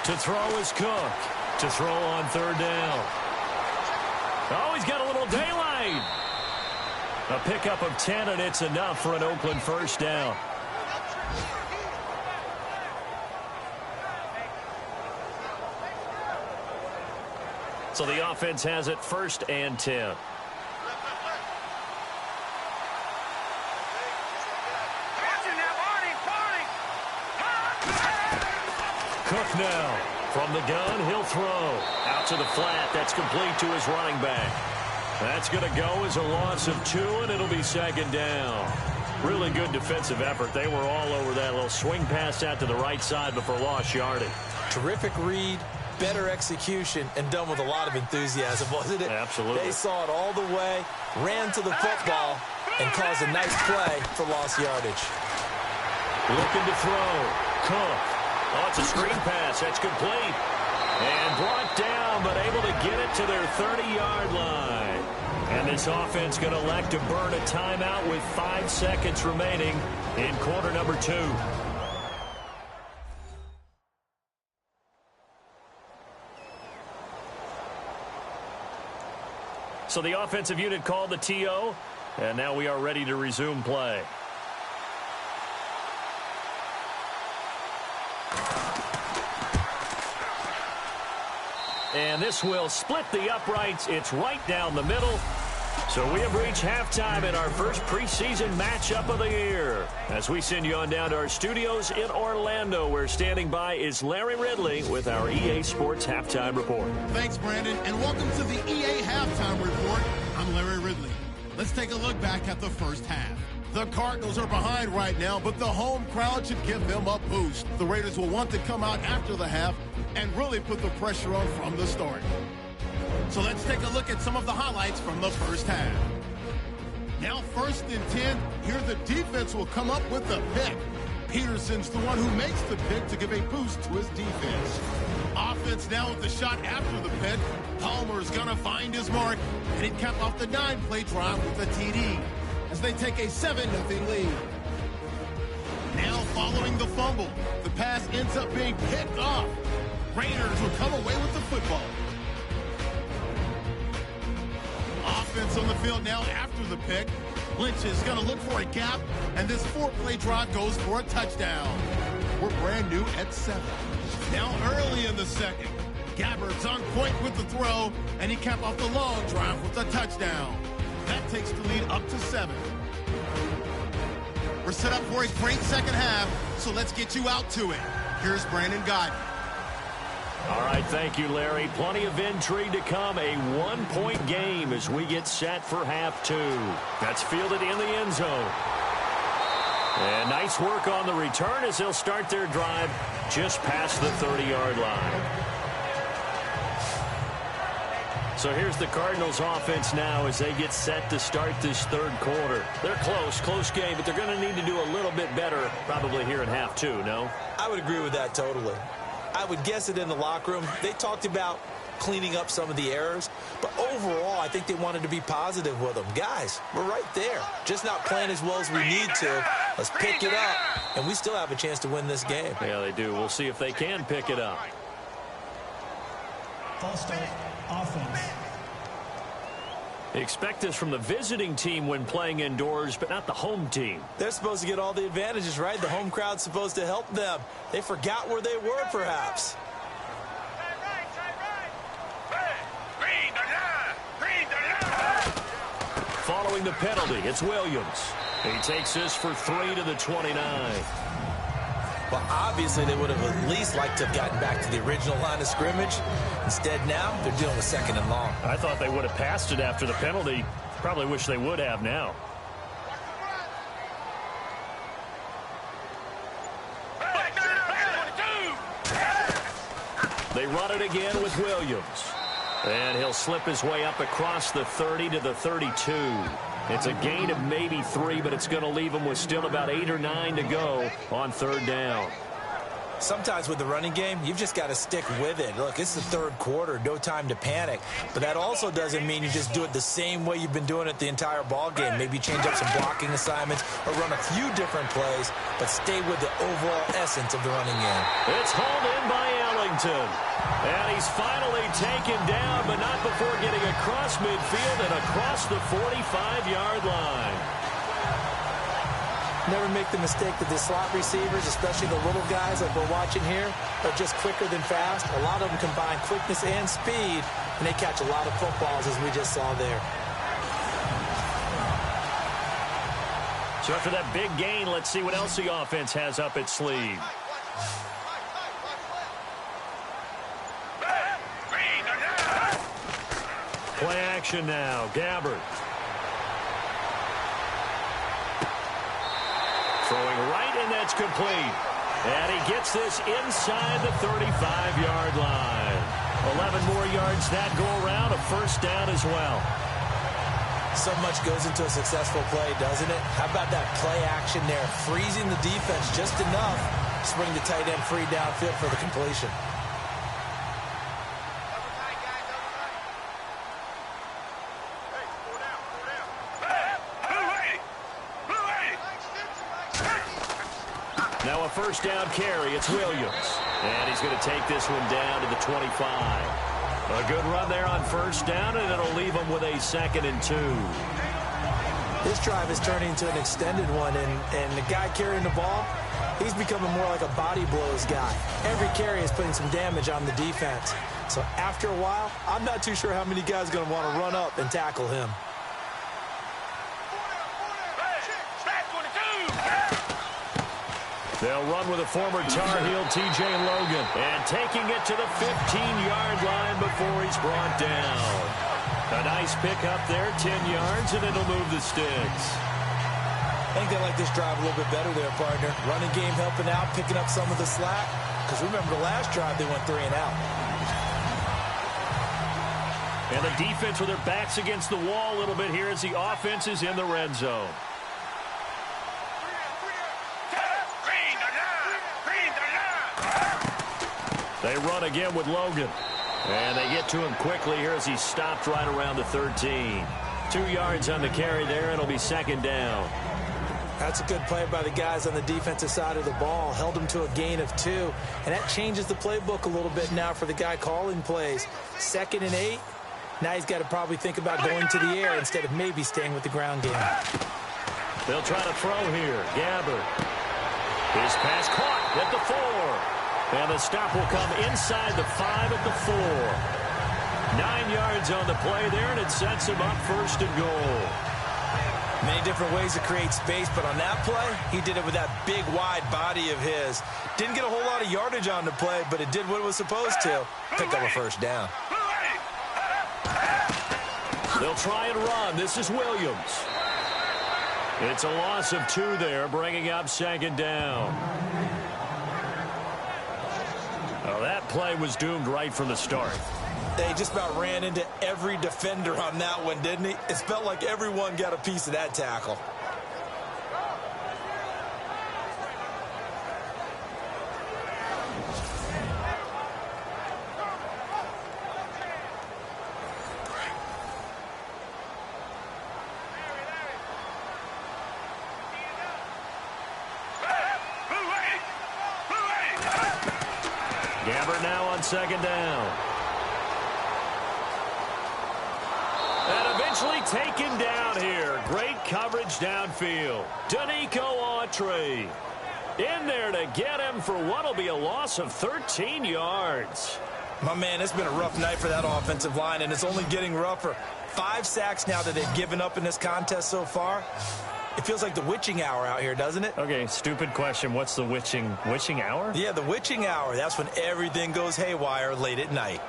To throw is Cook. To throw on third down. Oh, he's got a little daylight. A pickup of 10, and it's enough for an Oakland first down. So the offense has it 1st and 10. Cook now from the gun. He'll throw out to the flat. That's complete to his running back. That's going to go as a loss of 2, and it'll be second down. Really good defensive effort. They were all over that little swing pass out to the right side before lost yardage. Terrific read. Better execution, and done with a lot of enthusiasm, wasn't it? Absolutely. They saw it all the way, ran to the football, and caused a nice play for lost yardage. Looking to throw. Cook. Oh, it's a screen pass. That's complete. And brought down, but able to get it to their 30-yard line. And this offense going to elect to burn a timeout with 5 seconds remaining in quarter number 2. So the offensive unit called the TO, and now we are ready to resume play. And this will split the uprights. It's right down the middle. So we have reached halftime in our first preseason matchup of the year. As we send you on down to our studios in Orlando, where standing by is Larry Ridley with our EA Sports Halftime Report. Thanks, Brandon, and welcome to the EA Halftime Report. I'm Larry Ridley. Let's take a look back at the first half. The Cardinals are behind right now, but the home crowd should give them a boost. The Raiders will want to come out after the half and really put the pressure on from the start. So let's take a look at some of the highlights from the first half. Now 1st and 10, here the defense will come up with the pick. Peterson's the one who makes the pick to give a boost to his defense. Offense now with the shot after the pick. Palmer's gonna find his mark, and he'd cap off the 9-play drive with a TD as they take a 7-0 lead. Now following the fumble, the pass ends up being picked off. Raiders will come away with the football. Offense on the field now after the pick. Lynch is going to look for a gap, and this 4-play drive goes for a touchdown. We're brand new at 7. Now early in the second, Gabbard's on point with the throw, and he capped off the long drive with a touchdown. That takes the lead up to 7. We're set up for a great second half, so let's get you out to it. Here's Brandon Guyton. All right, thank you, Larry. Plenty of intrigue to come. A 1-point game as we get set for half 2. That's fielded in the end zone. And nice work on the return as they'll start their drive just past the 30-yard line. So here's the Cardinals offense now as they get set to start this third quarter. They're close game, but they're going to need to do a little bit better probably here in half 2, no? I would agree with that totally. I would guess it in the locker room. They talked about cleaning up some of the errors, but overall, I think they wanted to be positive with them. Guys, we're right there. Just not playing as well as we need to. Let's pick it up, and we still have a chance to win this game. Yeah, they do. We'll see if they can pick it up. False start, offense. Expect this from the visiting team when playing indoors, but not the home team. They're supposed to get all the advantages, right? The home crowd's supposed to help them. They forgot where they were, perhaps. Following the penalty, it's Williams. He takes this for 3 to the 29. Well, obviously, they would have at least liked to have gotten back to the original line of scrimmage. Instead, now, they're dealing with 2nd and long. I thought they would have passed it after the penalty. Probably wish they would have now. They run it again with Williams. And he'll slip his way up across the 30 to the 32. It's a gain of maybe 3, but it's going to leave him with still about 8 or 9 to go on 3rd down. Sometimes with the running game, you've just got to stick with it. Look, it's the 3rd quarter, no time to panic. But that also doesn't mean you just do it the same way you've been doing it the entire ball game. Maybe change up some blocking assignments or run a few different plays, but stay with the overall essence of the running game. It's hauled in by Ellington. And he's finally taken down, but not before getting across midfield and across the 45-yard line. Never make the mistake that the slot receivers, especially the little guys like we're watching here, are just quicker than fast. A lot of them combine quickness and speed, and they catch a lot of footballs, as we just saw there. So after that big gain, let's see what else the offense has up its sleeve. Play action now. Gabbard. Throwing right, and that's complete. And he gets this inside the 35-yard line. 11 more yards that go around, a 1st down as well. So much goes into a successful play, doesn't it? How about that play action there? Freezing the defense just enough to bring the tight end free downfield for the completion. first down carry. It's Williams. And he's going to take this one down to the 25. A good run there on first down, and it'll leave him with a 2nd and 2. This drive is turning into an extended one, and the guy carrying the ball, he's becoming more like a body blows guy. Every carry is putting some damage on the defense. So after a while, I'm not too sure how many guys are going to want to run up and tackle him. They'll run with a former Tar Heel, T.J. Logan, and taking it to the 15-yard line before he's brought down. A nice pick up there, 10 yards, and it'll move the sticks. I think they like this drive a little bit better there, partner. Running game helping out, picking up some of the slack. Because remember the last drive, they went 3 and out. And the defense with their backs against the wall a little bit here as the offense is in the red zone. They run again with Logan. And they get to him quickly here as he's stopped right around the 13. 2 yards on the carry there. It'll be 2nd down. That's a good play by the guys on the defensive side of the ball. Held him to a gain of 2. And that changes the playbook a little bit now for the guy calling plays. 2nd and 8. Now he's got to probably think about going to the air instead of maybe staying with the ground game. They'll try to throw here. Gabbard. His pass caught at the 4. And the stop will come inside the 5 at the 4. 9 yards on the play there, and it sets him up 1st and goal. Many different ways to create space, but on that play, he did it with that big, wide body of his. Didn't get a whole lot of yardage on the play, but it did what it was supposed to. Picked up a 1st down. They'll try and run. This is Williams. It's a loss of 2 there, bringing up 2nd down. Well, that play was doomed right from the start. They just about ran into every defender on that one, didn't he? It felt like everyone got a piece of that tackle. Gabbard now on 2nd down. And eventually taken down here. Great coverage downfield. Danico Autry in there to get him for what will be a loss of 13 yards. My man, it's been a rough night for that offensive line, and it's only getting rougher. 5 sacks now that they've given up in this contest so far. It feels like the witching hour out here, doesn't it? Okay, stupid question. What's the witching hour? Yeah, the witching hour. That's when everything goes haywire late at night.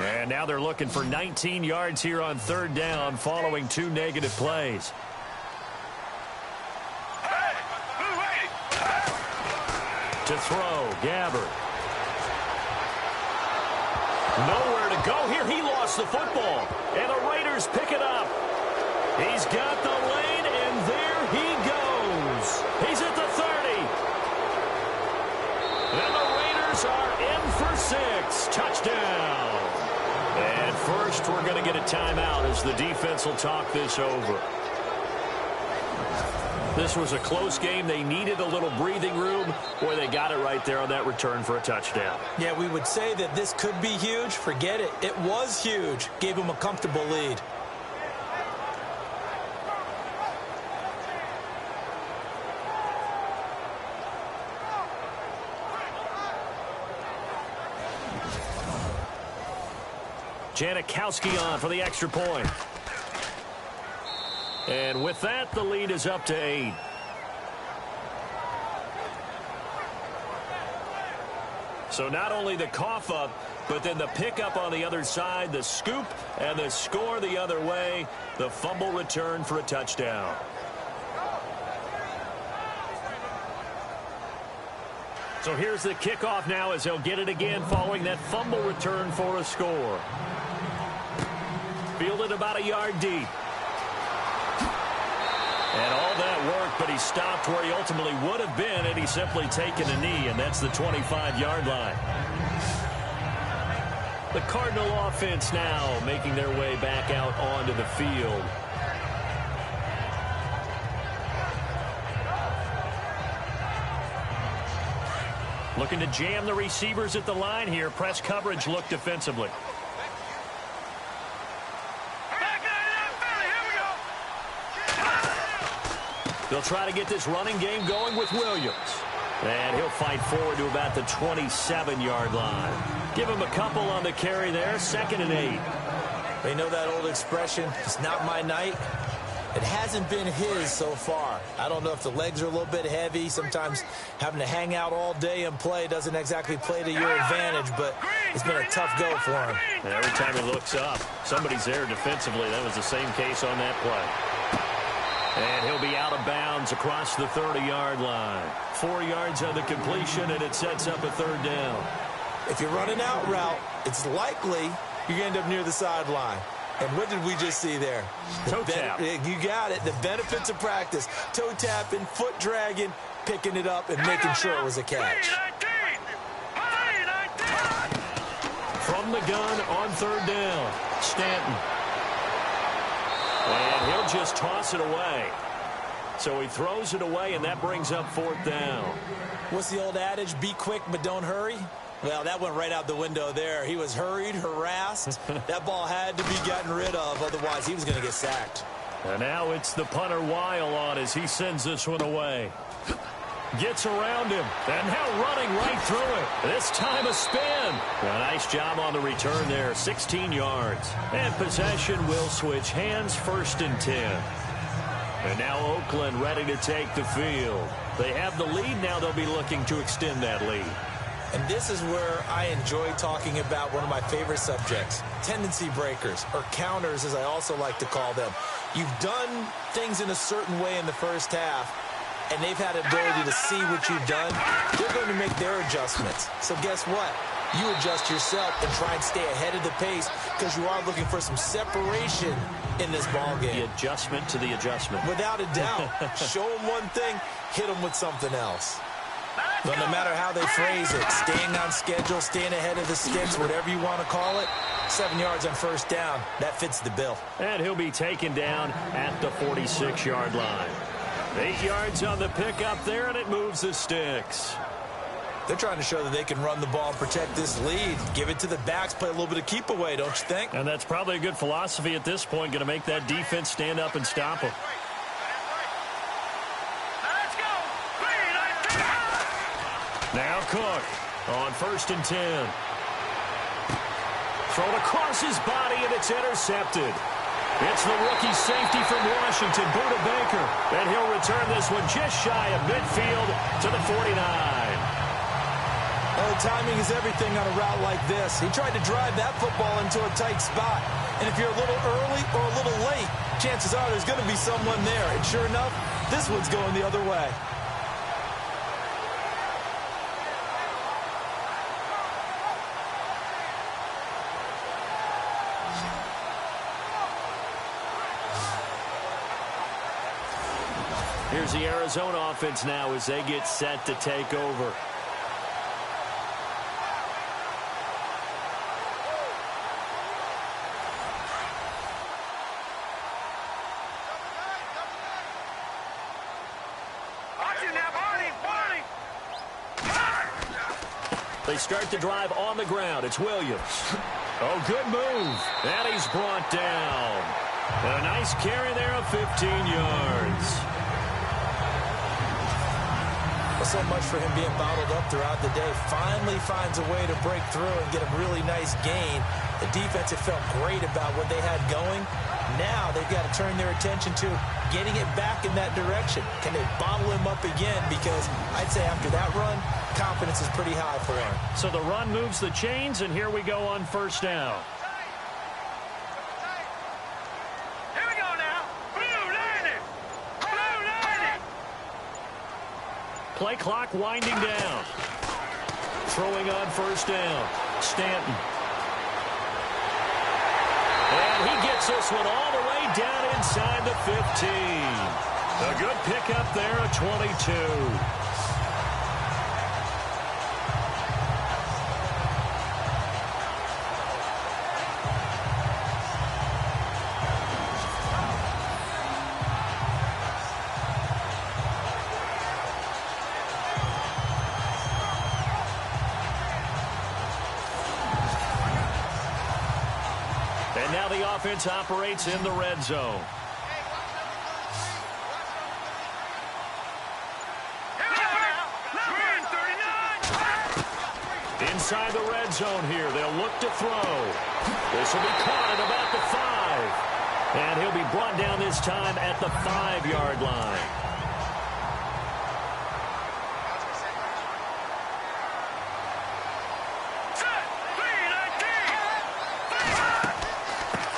And now they're looking for 19 yards here on 3rd down following 2 negative plays. To throw, Gabbard. Nowhere to go here. He lost the football. And the Raiders pick it up. He's got the lane, and there he goes. He's at the 30. And the Raiders are in for 6. Touchdown. And first, we're going to get a timeout as the defense will talk this over. This was a close game. They needed a little breathing room. Boy, they got it right there on that return for a touchdown. Yeah, we would say that this could be huge. Forget it. It was huge. Gave them a comfortable lead. Janikowski on for the extra point. And with that, the lead is up to 8. So not only the cough up, but then the pickup on the other side, the scoop, and the score the other way. The fumble return for a touchdown. So here's the kickoff now as they'll get it again following that fumble return for a score. Fielded about a yard deep. And all that worked, but he stopped where he ultimately would have been, and he's simply taken a knee, and that's the 25-yard line. The Cardinal offense now making their way back out onto the field. Looking to jam the receivers at the line here. Press coverage look defensively. They'll try to get this running game going with Williams. And he'll fight forward to about the 27-yard line. Give him a couple on the carry there. 2nd and 8. They know that old expression, it's not my night. It hasn't been his so far. I don't know if the legs are a little bit heavy. Sometimes having to hang out all day and play doesn't exactly play to your advantage, but it's been a tough go for him. And every time he looks up, somebody's there defensively. That was the same case on that play. And he'll be out of bounds across the 30-yard line. 4 yards on the completion, and it sets up a 3rd down. If you're running out route, it's likely you're going to end up near the sideline. And what did we just see there? Toe tap. You got it. The benefits of practice. Toe tapping, foot dragging, picking it up, and making sure it was a catch. From the gun on 3rd down, Stanton. And he'll just toss it away. So he throws it away, and that brings up 4th down. What's the old adage? Be quick, but don't hurry. Well, that went right out the window there. He was hurried, harassed. That ball had to be gotten rid of, otherwise he was going to get sacked. And now it's the punter Weil on as he sends this one away. Gets around him, and now running right through it. This time a spin. A nice job on the return there, 16 yards. And possession will switch hands, 1st and 10. And now Oakland ready to take the field. They have the lead, now they'll be looking to extend that lead. And this is where I enjoy talking about one of my favorite subjects, tendency breakers, or counters as I also like to call them. You've done things in a certain way in the first half, and they've had the ability to see what you've done. They're going to make their adjustments. So guess what? You adjust yourself and try and stay ahead of the pace because you are looking for some separation in this ballgame. The adjustment to the adjustment. Without a doubt. Show them one thing, hit them with something else. But no matter how they phrase it, staying on schedule, staying ahead of the sticks, whatever you want to call it, 7 yards on 1st down, that fits the bill. And he'll be taken down at the 46-yard line. 8 yards on the pickup there, and it moves the sticks. They're trying to show that they can run the ball and protect this lead. Give it to the backs, play a little bit of keep away, don't you think? And that's probably a good philosophy at this point, going to make that defense stand up and stop them. Now Cook on 1st and 10. Thrown across his body, and it's intercepted. It's the rookie safety from Washington, Buda Baker. And he'll return this one just shy of midfield to the 49. Well, timing is everything on a route like this. He tried to drive that football into a tight spot. And if you're a little early or a little late, chances are there's going to be someone there. And sure enough, this one's going the other way. Here's the Arizona offense now as they get set to take over. They start the drive on the ground. It's Williams. Oh, good move. And he's brought down. A nice carry there of 15 yards. So much for him being bottled up throughout the day. Finally finds a way to break through and get a really nice gain. The defense had felt great about what they had going. Now they've got to turn their attention to getting it back in that direction. Can they bottle him up again? Because I'd say after that run, confidence is pretty high for him. So the run moves the chains, and here we go on 1st down. Play clock winding down. Throwing on 1st down. Stanton. And he gets this one all the way down inside the 15. A good pickup there at 22. how the offense operates in the red zone. Inside the red zone here, they'll look to throw. This will be caught at about the 5. And he'll be brought down this time at the 5-yard line.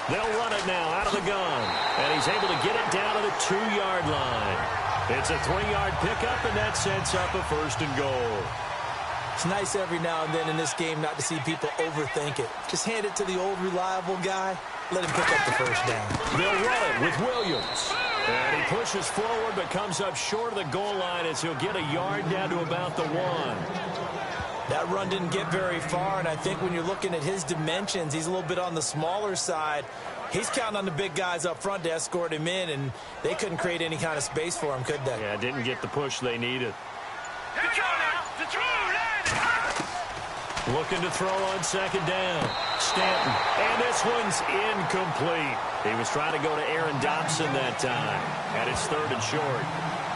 They'll run it now out of the gun. And he's able to get it down to the 2-yard line. It's a 3-yard pickup, and that sets up a 1st and goal. It's nice every now and then in this game not to see people overthink it. Just hand it to the old reliable guy. Let him pick up the 1st down. They'll run it with Williams. And he pushes forward but comes up short of the goal line as he'll get a yard down to about the 1. That run didn't get very far, and I think when you're looking at his dimensions, he's a little bit on the smaller side. He's counting on the big guys up front to escort him in, and they couldn't create any kind of space for him, could they? Yeah, didn't get the push they needed. Looking to throw on 2nd down. Stanton. And this one's incomplete. He was trying to go to Aaron Dobson that time. And it's 3rd and short.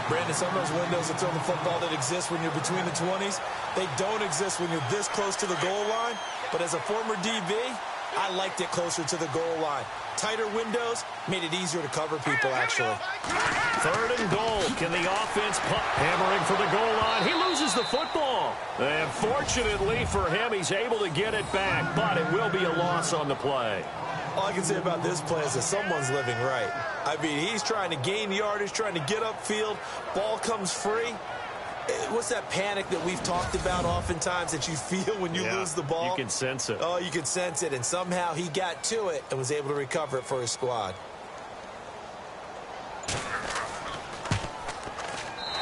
Brandon, some of those windows to throw the football that exist when you're between the 20s, they don't exist when you're this close to the goal line. But as a former DB, I liked it closer to the goal line. Tighter windows made it easier to cover people, actually. 3rd and goal. Can the offense punt? Hammering for the goal line. He loses the football. And fortunately for him, he's able to get it back. But it will be a loss on the play. All I can say about this play is that someone's living right. I mean, he's trying to gain yardage, trying to get upfield. Ball comes free. What's that panic that we've talked about oftentimes that you feel when you lose the ball? You can sense it. Oh, you can sense it. And somehow he got to it and was able to recover it for his squad.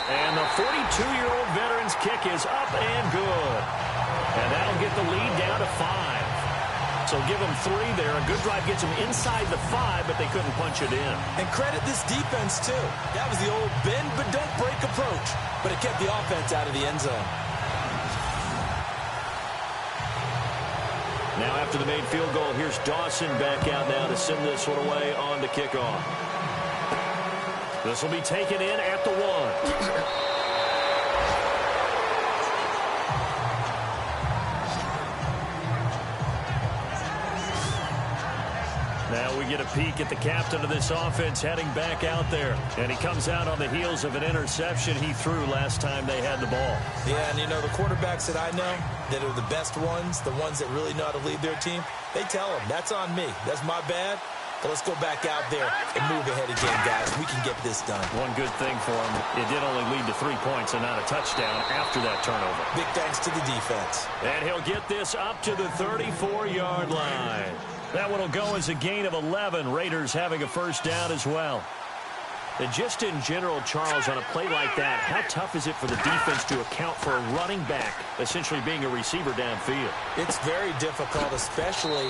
And the 42-year-old veteran's kick is up and good. And that'll get the lead down to 5. So give them 3 there. A good drive gets them inside the 5, but they couldn't punch it in. And credit this defense, too. That was the old bend but don't break approach. But it kept the offense out of the end zone. Now after the made field goal, here's Dawson back out now to send this one away on the kickoff. This will be taken in at the 1. Now we get a peek at the captain of this offense heading back out there. And he comes out on the heels of an interception he threw last time they had the ball. Yeah, and you know, the quarterbacks that I know that are the best ones, the ones that really know how to lead their team, they tell them, that's on me. That's my bad. But let's go back out there and move ahead again, guys. We can get this done. One good thing for him, it did only lead to 3 points and not a touchdown after that turnover. Big thanks to the defense. And he'll get this up to the 34-yard line. That one will go as a gain of 11. Raiders having a 1st down as well. And just in general, Charles, on a play like that, how tough is it for the defense to account for a running back essentially being a receiver downfield? It's very difficult, especially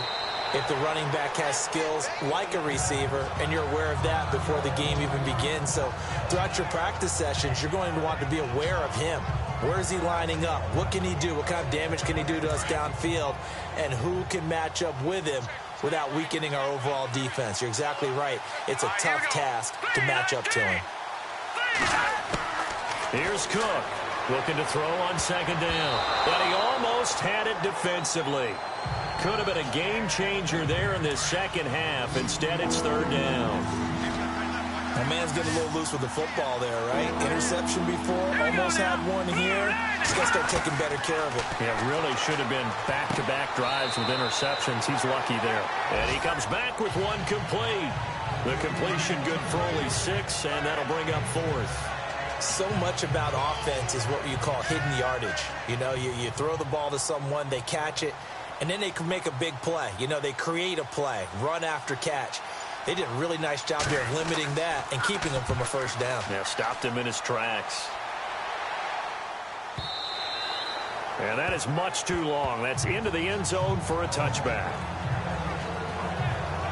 if the running back has skills like a receiver, and you're aware of that before the game even begins. So throughout your practice sessions, you're going to want to be aware of him. Where is he lining up? What can he do? What kind of damage can he do to us downfield? And who can match up with him without weakening our overall defense? You're exactly right. It's a tough task to match up to him. Here's Cook looking to throw on 2nd down. But he almost had it defensively. Could have been a game changer there in this second half. Instead, it's 3rd down. That man's getting a little loose with the football there, right? Interception before, almost had one here. He's got to start taking better care of it. Yeah, really should have been back-to-back drives with interceptions. He's lucky there. And he comes back with one complete. The completion good for only 6, and that'll bring up 4th. So much about offense is what you call hidden yardage. You know, you throw the ball to someone, they catch it, and then they can make a big play. You know, they create a play, run after catch. They did a really nice job here of limiting that and keeping him from a 1st down. Yeah, stopped him in his tracks. And that is much too long. That's into the end zone for a touchback.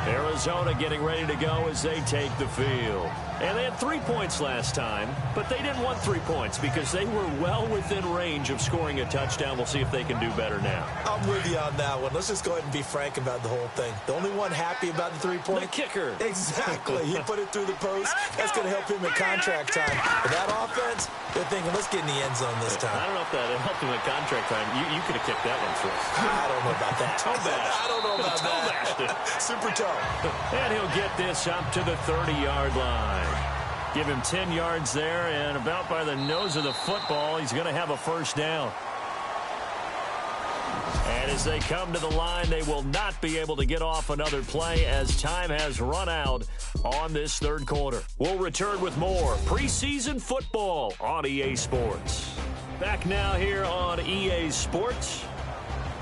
Arizona getting ready to go as they take the field. And they had 3 points last time, but they didn't want 3 points because they were well within range of scoring a touchdown. We'll see if they can do better now. I'm with you on that one. Let's just go ahead and be frank about the whole thing. The only one happy about the 3-point? The kicker. Exactly. He put it through the post. That's going to help him in contract time. But that offense, they're thinking, let's get in the end zone this time. I don't know if that helped him in contract time. You could have kicked that one through. I don't know about that. Toe bash. I don't know about that. Super toe. And he'll get this up to the 30-yard line. Give him 10 yards there, and about by the nose of the football, he's going to have a first down. And as they come to the line, they will not be able to get off another play as time has run out on this third quarter. We'll return with more preseason football on EA Sports. Back now here on EA Sports.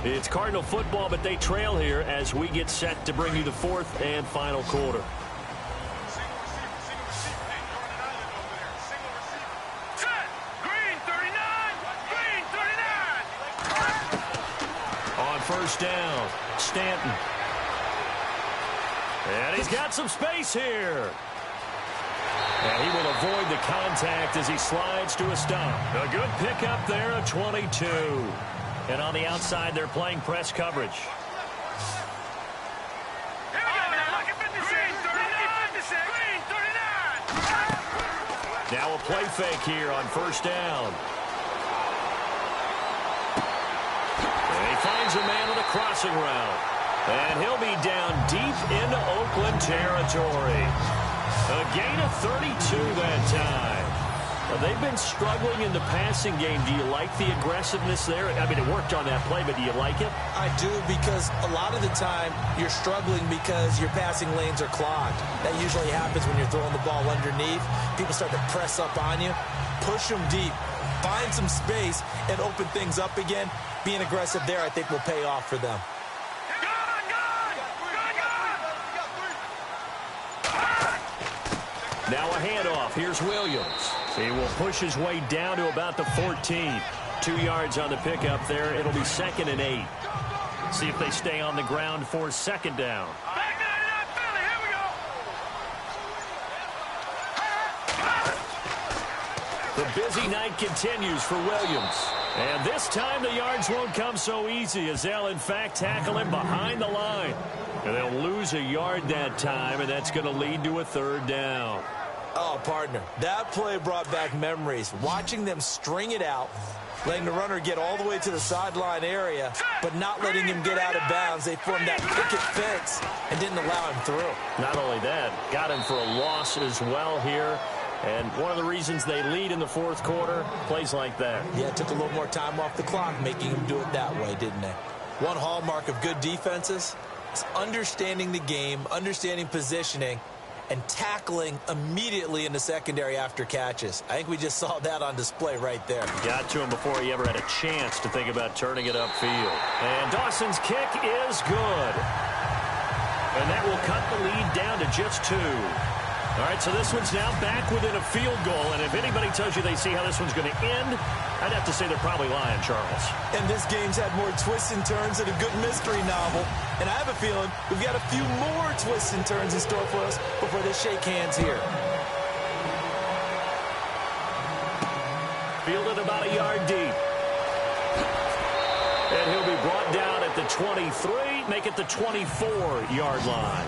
It's Cardinal football, but they trail here as we get set to bring you the fourth and final quarter. First down, Stanton. And he's got some space here. And he will avoid the contact as he slides to a stop. A good pickup there at 22. And on the outside, they're playing press coverage. Now a play fake here on first down. Finds a man on a crossing route. And he'll be down deep into Oakland territory. A gain of 32 that time. Now, they've been struggling in the passing game. Do you like the aggressiveness there? I mean, it worked on that play, but do you like it? I do, because a lot of the time you're struggling because your passing lanes are clogged. That usually happens when you're throwing the ball underneath. People start to press up on you. Push them deep. Find some space and open things up again. Being aggressive there, I think, will pay off for them. Now a handoff. Here's Williams. He will push his way down to about the 14. 2 yards on the pickup there. It'll be 2nd and 8. See if they stay on the ground for second down. The busy night continues for Williams. And this time the yards won't come so easy as they'll, in fact, tackle him behind the line. And they'll lose a yard that time, and that's going to lead to a third down. Oh, partner, that play brought back memories. Watching them string it out, letting the runner get all the way to the sideline area, but not letting him get out of bounds. They formed that picket fence and didn't allow him through. Not only that, got him for a loss as well here. And one of the reasons they lead in the fourth quarter, plays like that. Yeah, it took a little more time off the clock, making him do it that way, didn't they? One hallmark of good defenses is understanding the game, understanding positioning, and tackling immediately in the secondary after catches. I think we just saw that on display right there. Got to him before he ever had a chance to think about turning it upfield. And Dawson's kick is good. And that will cut the lead down to just 2. All right, so this one's now back within a field goal, and if anybody tells you they see how this one's going to end, I'd have to say they're probably lying, Charles. And this game's had more twists and turns than a good mystery novel, and I have a feeling we've got a few more twists and turns in store for us before they shake hands here. Fielded about a yard deep. And he'll be brought down at the 23, make it the 24-yard line.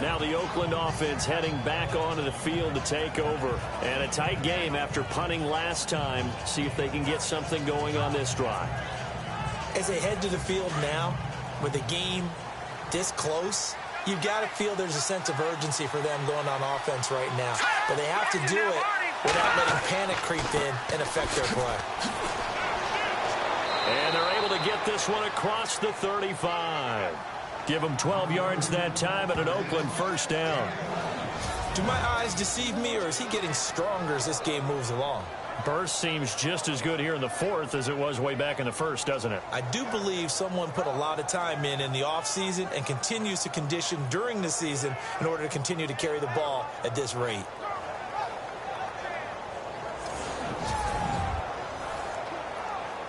Now the Oakland offense heading back onto the field to take over. And a tight game after punting last time. See if they can get something going on this drive. As they head to the field now, with the game this close, you've got to feel there's a sense of urgency for them going on offense right now. But they have to do it without letting panic creep in and affect their play. And they're able to get this one across the 35. Give him 12 yards that time and an Oakland first down. Do my eyes deceive me, or is he getting stronger as this game moves along? Burst seems just as good here in the fourth as it was way back in the first, doesn't it? I do believe someone put a lot of time in the offseason and continues to condition during the season in order to continue to carry the ball at this rate.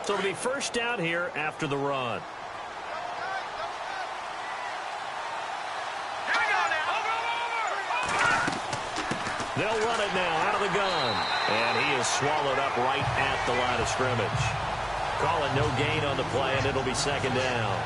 So it'll be first down here after the run. They'll run it now out of the gun. And he is swallowed up right at the line of scrimmage. Call it no gain on the play, and it'll be second down.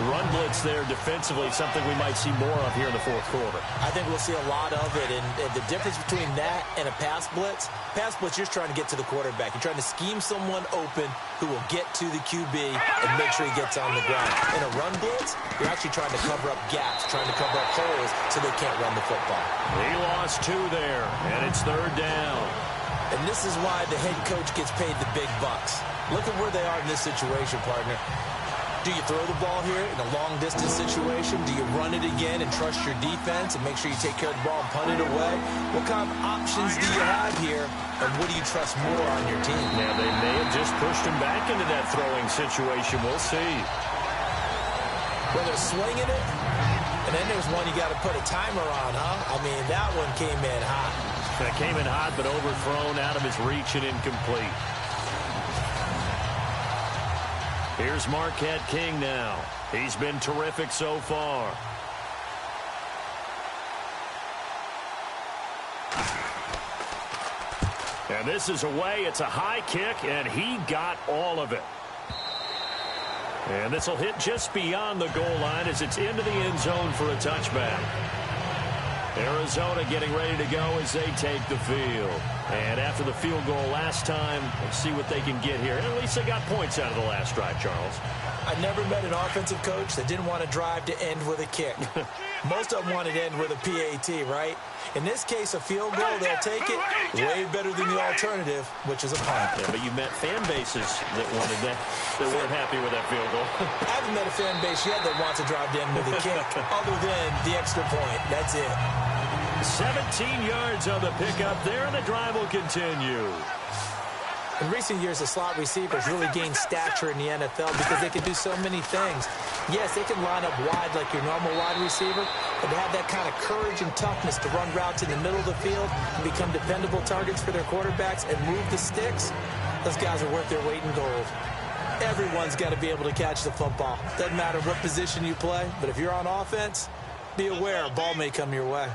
Run blitz there defensively, something we might see more of here in the fourth quarter. I think we'll see a lot of it, and the difference between that and a pass blitz, you're just trying to get to the quarterback. You're trying to scheme someone open who will get to the QB and make sure he gets on the ground. In a run blitz, you're actually trying to cover up gaps, trying to cover up holes so they can't run the football. He lost 2 there, and it's third down. And this is why the head coach gets paid the big bucks. Look at where they are in this situation, partner. Do you throw the ball here in a long-distance situation? Do you run it again and trust your defense and make sure you take care of the ball and punt it away? What kind of options do you have here, and what do you trust more on your team? Now, they may have just pushed him back into that throwing situation. We'll see. Well, they're swinging it, and then there's one you got to put a timer on, huh? I mean, that one came in hot. That came in hot, but overthrown, out of his reach and incomplete. Here's Marquette King now. He's been terrific so far. And this is away. It's a high kick, and he got all of it. And this will hit just beyond the goal line as it's into the end zone for a touchback. Arizona getting ready to go as they take the field. And after the field goal last time, we'll see what they can get here. And at least they got points out of the last drive, Charles. I never met an offensive coach that didn't want to drive to end with a kick. Most of them wanted to end with a PAT, right? In this case, a field goal, they'll take it. Way better than the alternative, which is a punt. Yeah, but you met fan bases that wanted that, that weren't happy with that field goal. I haven't met a fan base yet that wants to drive to end with a kick, other than the extra point. That's it. 17 yards on the pickup there, and the drive will continue. In recent years, the slot receivers really gained stature in the NFL because they can do so many things. Yes, they can line up wide like your normal wide receiver, but to have that kind of courage and toughness to run routes in the middle of the field and become dependable targets for their quarterbacks and move the sticks, those guys are worth their weight in gold. Everyone's got to be able to catch the football. Doesn't matter what position you play, but if you're on offense, be aware a ball may come your way.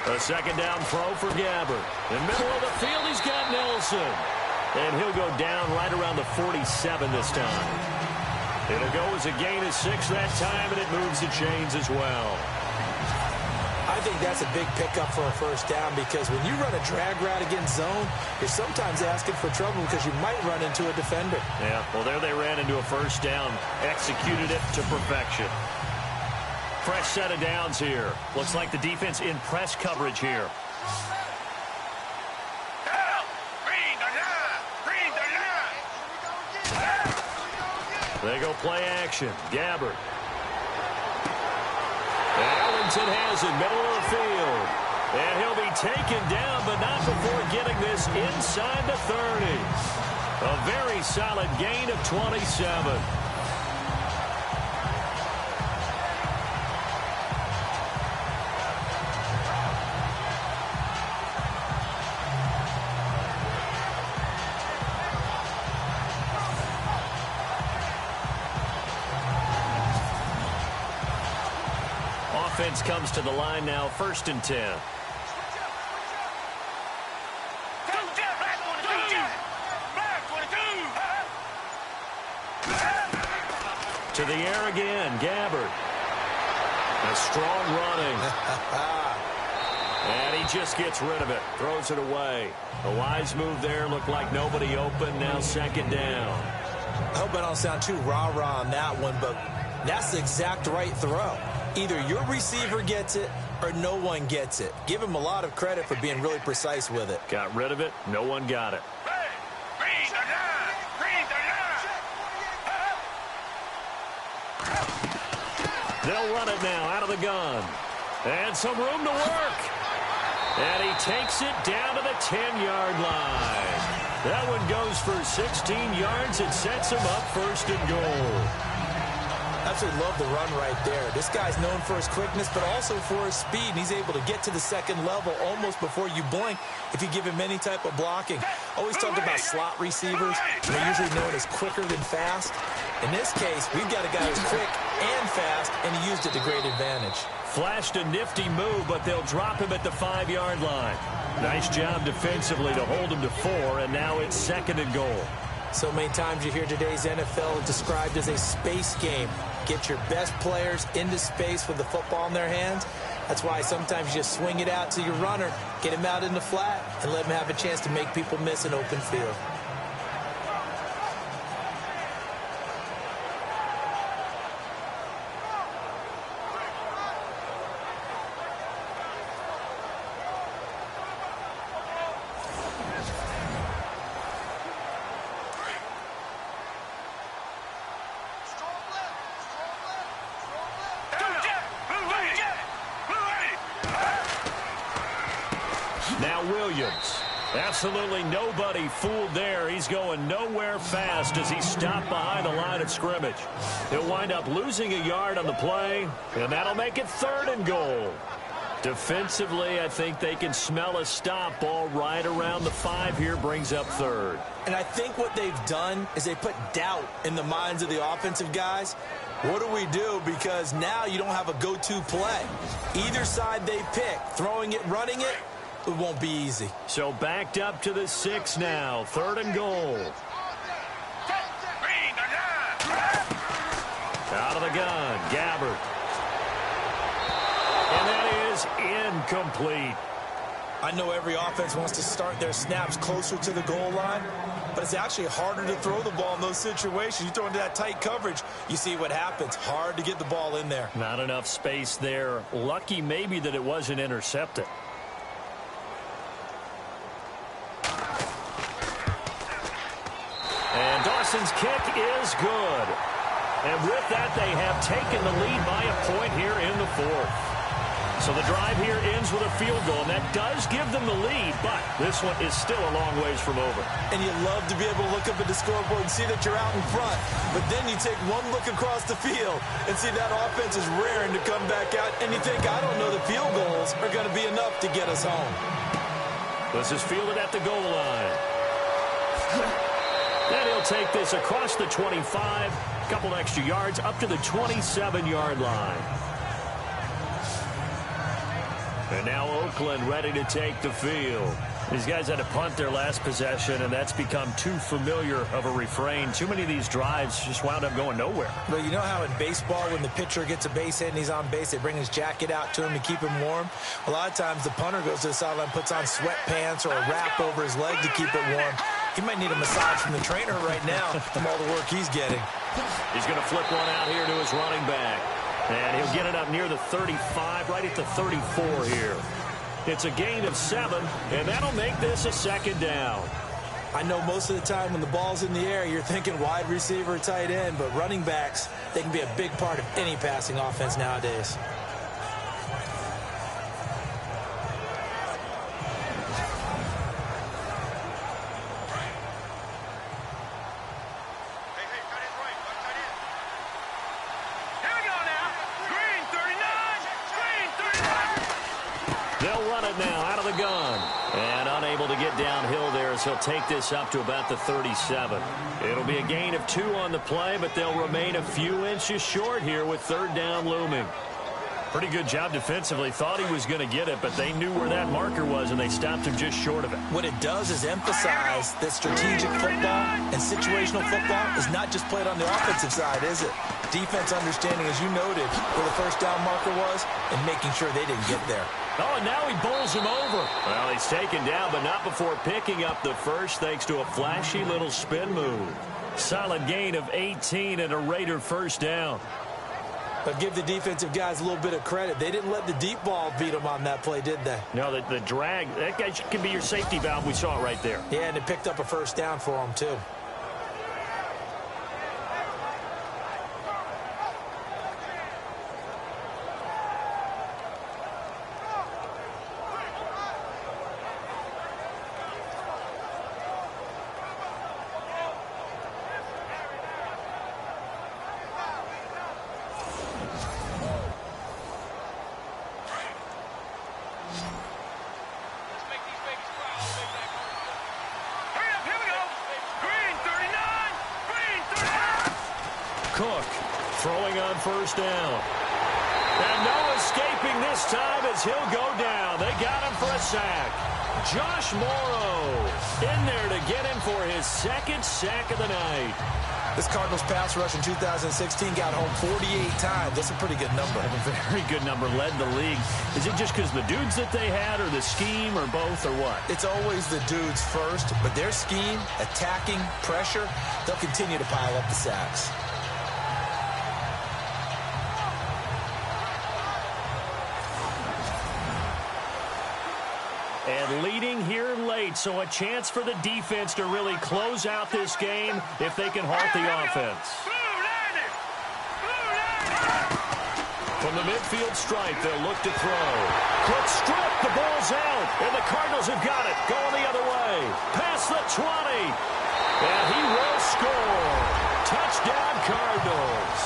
A second down throw for Gabbert. In the middle of the field, he's got Nelson. And he'll go down right around the 47 this time. It'll go as a gain of 6 that time, and it moves the chains as well. I think that's a big pickup for a first down because when you run a drag route against zone, you're sometimes asking for trouble because you might run into a defender. Yeah, well, there they ran into a first down. Executed it to perfection. Fresh set of downs here. Looks like the defense in press coverage here. They go play action. Gabbert. Ellington has it, middle of the field. And he'll be taken down, but not before getting this inside the 30. A very solid gain of 27. Offense comes to the line now, 1st and 10. To the air again, Gabbert. A strong running. And he just gets rid of it, throws it away. A wise move there, looked like nobody open, now second down. I hope I don't sound too rah-rah on that one, but that's the exact right throw. Either your receiver gets it or no one gets it. Give him a lot of credit for being really precise with it. Got rid of it. No one got it. They'll run it now out of the gun. And some room to work. And he takes it down to the 10-yard line. That one goes for 16 yards. It sets him up 1st and goal. Absolutely love the run right there. This guy's known for his quickness, but also for his speed. And he's able to get to the second level almost before you blink if you give him any type of blocking. Always talk about slot receivers. They're usually known as quicker than fast. In this case, we've got a guy who's quick and fast and he used it to great advantage. Flashed a nifty move, but they'll drop him at the 5-yard line. Nice job defensively to hold him to 4, and now it's 2nd and goal. So many times you hear today's NFL described as a space game. Get your best players into space with the football in their hands. That's why sometimes you just swing it out to your runner, get him out in the flat, and let him have a chance to make people miss an open field. Now Williams. Absolutely nobody fooled there. He's going nowhere fast as he stopped behind the line of scrimmage. He'll wind up losing a yard on the play, and that'll make it 3rd and goal. Defensively, I think they can smell a stop. Ball right around the 5 here, brings up 3rd. And I think what they've done is they put doubt in the minds of the offensive guys. What do we do? Because now you don't have a go-to play. Either side they pick, throwing it, running it, it won't be easy. So backed up to the 6 now. 3rd and goal. Out of the gun, Gabbard. And that is incomplete. I know every offense wants to start their snaps closer to the goal line, but it's actually harder to throw the ball in those situations. You throw into that tight coverage, you see what happens. Hard to get the ball in there. Not enough space there. Lucky maybe that it wasn't intercepted. And Dawson's kick is good. And with that, they have taken the lead by a point here in the 4th. So the drive here ends with a field goal, and that does give them the lead, but this one is still a long ways from over. And you love to be able to look up at the scoreboard and see that you're out in front, but then you take one look across the field and see that offense is raring to come back out, and you think, I don't know, the field goals are going to be enough to get us home. This is fielded at the goal line. Then he'll take this across the 25, a couple extra yards up to the 27-yard line. And now Oakland ready to take the field. These guys had to punt their last possession, and that's become too familiar of a refrain. Too many of these drives just wound up going nowhere. Well, you know how in baseball when the pitcher gets a base hit and he's on base, they bring his jacket out to him to keep him warm? A lot of times the punter goes to the sideline, puts on sweatpants or a wrap over his leg to keep it warm. He might need a massage from the trainer right now from all the work he's getting. He's going to flip one out here to his running back. And he'll get it up near the 35, right at the 34 here. It's a gain of 7, and that'll make this a 2nd down. I know most of the time when the ball's in the air, you're thinking wide receiver, tight end, but running backs, they can be a big part of any passing offense nowadays. Downhill there as he'll take this up to about the 37. It'll be a gain of 2 on the play, but they'll remain a few inches short here with 3rd down looming. Pretty good job defensively. Thought he was going to get it, but they knew where that marker was, and they stopped him just short of it. What it does is emphasize that strategic football and situational football is not just played on the offensive side, is it? Defense understanding, as you noted, where the 1st down marker was and making sure they didn't get there. Oh, and now he bowls him over. Well, he's taken down, but not before picking up the first thanks to a flashy little spin move. Solid gain of 18 and a Raider 1st down. But give the defensive guys a little bit of credit. They didn't let the deep ball beat them on that play, did they? No, the drag, that guy can be your safety valve. We saw it right there. Yeah, and it picked up a 1st down for them, too. Cook throwing on 1st down. And no escaping this time as he'll go down. They got him for a sack. Josh Morrow in there to get him for his second sack of the night. This Cardinals pass rush in 2016 got home 48 times. That's a pretty good number. A very good number, led the league. Is it just because the dudes that they had, or the scheme, or both, or what? It's always the dudes first, but their scheme, attacking, pressure, they'll continue to pile up the sacks. And leading here late, so a chance for the defense to really close out this game if they can halt the offense. From the midfield stripe, they'll look to throw. Quick strip, the ball's out, and the Cardinals have got it, going the other way. Past the 20, and he will score. Touchdown, Cardinals.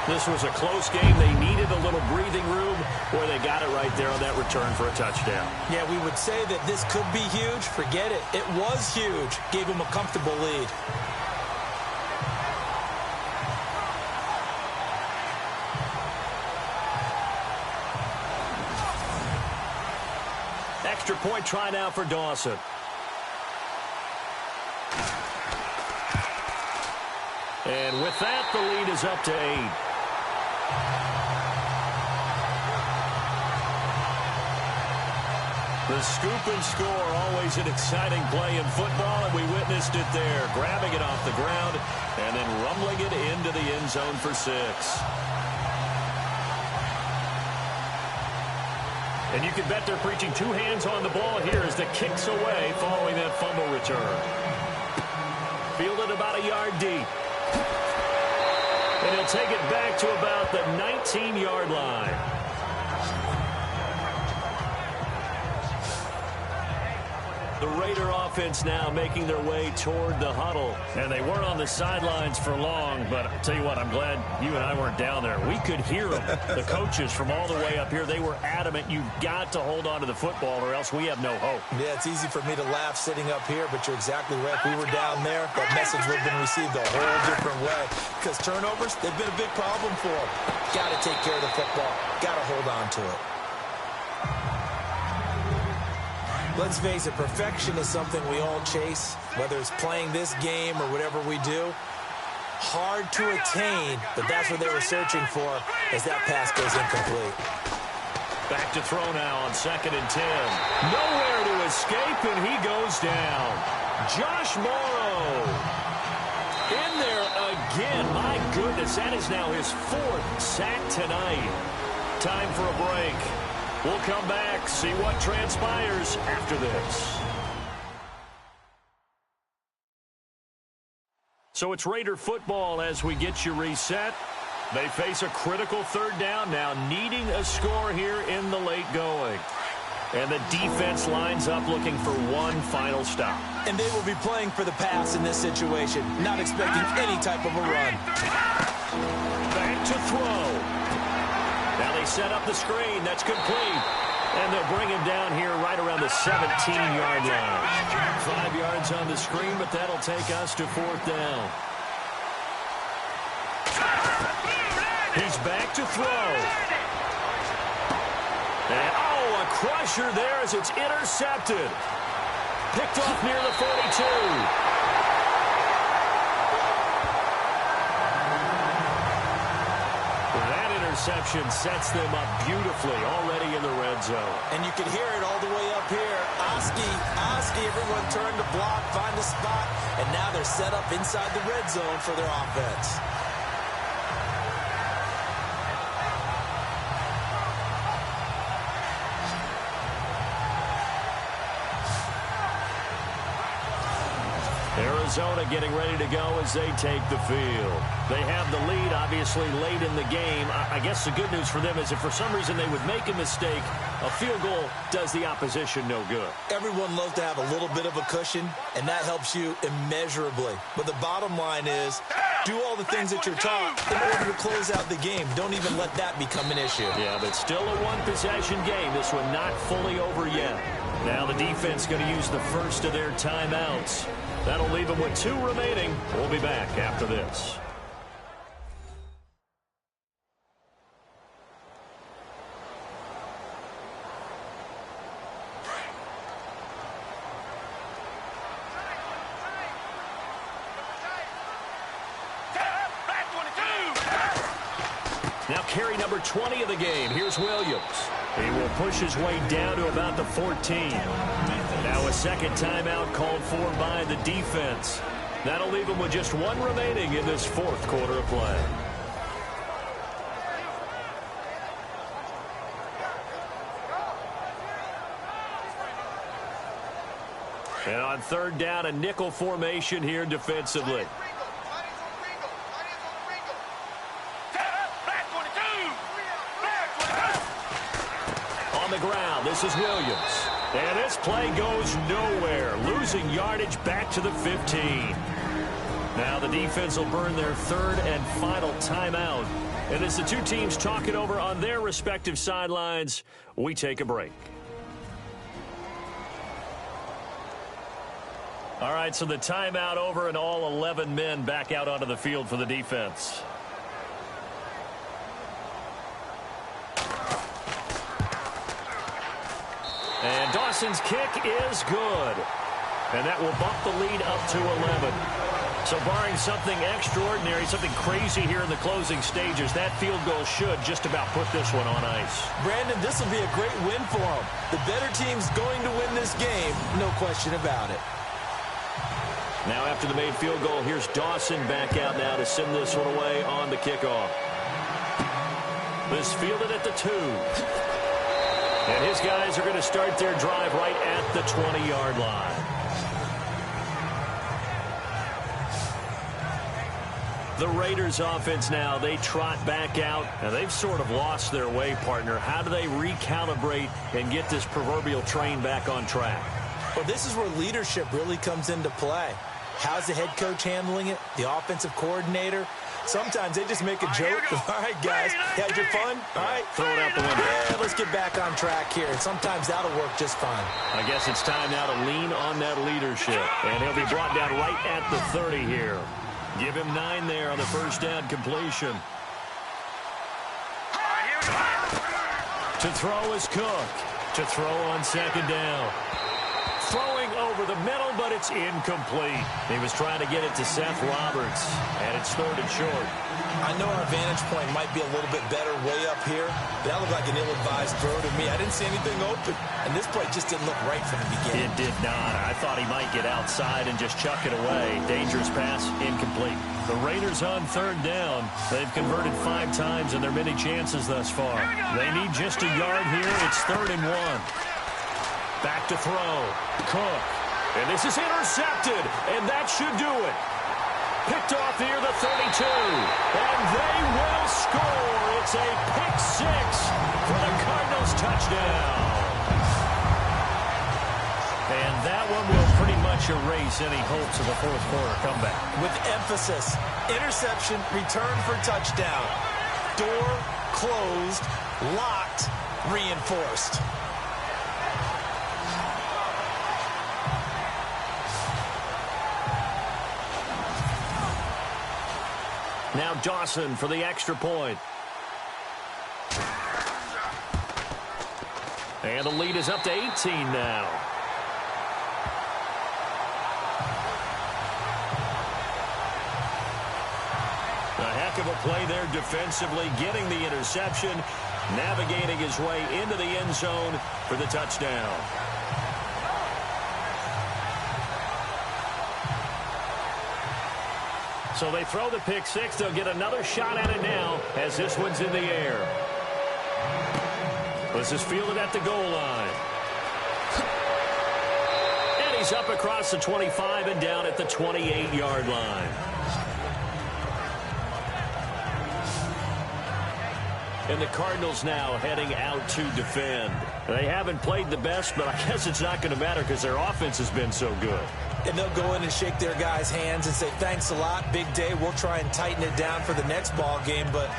This was a close game. They needed a little breathing room, where they got it right there on that return for a touchdown. Yeah, we would say that this could be huge. Forget it. It was huge. Gave them a comfortable lead. Extra point try now for Dawson. And with that, the lead is up to 8. The scoop and score, always an exciting play in football, and we witnessed it there, grabbing it off the ground and then rumbling it into the end zone for 6. And you can bet they're preaching 2 hands on the ball here as the kick's away following that fumble return. Fielded about a yard deep. And he'll take it back to about the 19-yard line. The Raider offense now making their way toward the huddle. And they weren't on the sidelines for long, but I'll tell you what, I'm glad you and I weren't down there. We could hear them. The coaches from all the way up here, they were adamant, you've got to hold on to the football or else we have no hope. Yeah, it's easy for me to laugh sitting up here, but you're exactly right. If we were down there, that message would have been received a whole different way. Because turnovers, they've been a big problem for them. Got to take care of the football. Got to hold on to it. Let's face it, perfection is something we all chase, whether it's playing this game or whatever we do. Hard to attain, but that's what they were searching for as that pass goes incomplete. Back to throw now on 2nd and 10. Nowhere to escape, and he goes down. Josh Morrow in there again. My goodness, that is now his 4th sack tonight. Time for a break. We'll come back, see what transpires after this. So it's Raider football as we get you reset. They face a critical 3rd down now, needing a score here in the late going. And the defense lines up looking for one final stop. And they will be playing for the pass in this situation, not expecting any type of a run. Back to throw. Now they set up the screen. That's complete. And they'll bring him down here right around the 17-yard line. 5 yards on the screen, but that'll take us to 4th down. He's back to throw. And, a crusher there as it's intercepted. Picked off near the 42. Interception sets them up beautifully already in the red zone. And you can hear it all the way up here. Oski, everyone turned to block, find a spot, and now they're set up inside the red zone for their offense. Arizona getting ready to go as they take the field. They have the lead, obviously, late in the game. I guess the good news for them is if for some reason they would make a mistake, a field goal does the opposition no good. Everyone loves to have a little bit of a cushion, and that helps you immeasurably. But the bottom line is, do all the things that you're taught in order to close out the game. Don't even let that become an issue. Yeah, but still a one-possession game. This one not fully over yet. Now the defense going to use the first of their timeouts. That'll leave them with 2 remaining. We'll be back after this. Now carry number 20 of the game. Here's Williams. He will push his way down to about the 14. Now a second timeout called for by the defense. That'll leave him with just 1 remaining in this 4th quarter of play. And on 3rd down, a nickel formation here defensively. On the ground, this is Williams. And this play goes nowhere, losing yardage back to the 15. Now the defense will burn their 3rd and final timeout. And as the 2 teams talk it over on their respective sidelines, we take a break. All right, so the timeout over and all 11 men back out onto the field for the defense. And Dawson's kick is good. And that will bump the lead up to 11. So barring something extraordinary, something crazy here in the closing stages, that field goal should just about put this one on ice. Brandon, this will be a great win for them. The better team's going to win this game, no question about it. Now after the made field goal, here's Dawson back out now to send this one away on the kickoff. This fielded at the 2. And his guys are going to start their drive right at the 20-yard line. The Raiders offense now, they trot back out, and they've sort of lost their way, partner. How do they recalibrate and get this proverbial train back on track? Well, this is where leadership really comes into play. How's the head coach handling it? The offensive coordinator? Sometimes they just make a joke. All right, guys, had your fun? All right. Throw it out the window. Yeah, let's get back on track here. And sometimes that'll work just fine. I guess it's time now to lean on that leadership. And he'll be brought down right at the 30 here. Give him 9 there on the first down completion. To throw is Cook. To throw on second down. Throwing over the middle, but it's incomplete. He was trying to get it to Seth Roberts, and it's 3rd and short. I know our vantage point might be a little bit better way up here. That looked like an ill-advised throw to me. I didn't see anything open, and this play just didn't look right from the beginning. It did not. I thought he might get outside and just chuck it away. Dangerous pass, incomplete. The Raiders on 3rd down. They've converted 5 times in their many chances thus far. They need just a yard here. It's 3rd and 1. Back to throw. Cook. And this is intercepted. And that should do it. Picked off here, the 32. And they will score. It's a pick 6 for the Cardinals touchdown. And that one will pretty much erase any hopes of a 4th quarter comeback. With emphasis. Interception, return for touchdown. Door closed, locked, reinforced. Now Dawson for the extra point. And the lead is up to 18 now. A heck of a play there defensively, getting the interception, navigating his way into the end zone for the touchdown. So they throw the pick 6. They'll get another shot at it now as this one's in the air. This is fielded at the goal line. And he's up across the 25 and down at the 28-yard line. And the Cardinals now heading out to defend. They haven't played the best, but I guess it's not going to matter because their offense has been so good. And they'll go in and shake their guys' hands and say, thanks a lot, big day. We'll try and tighten it down for the next ball game. But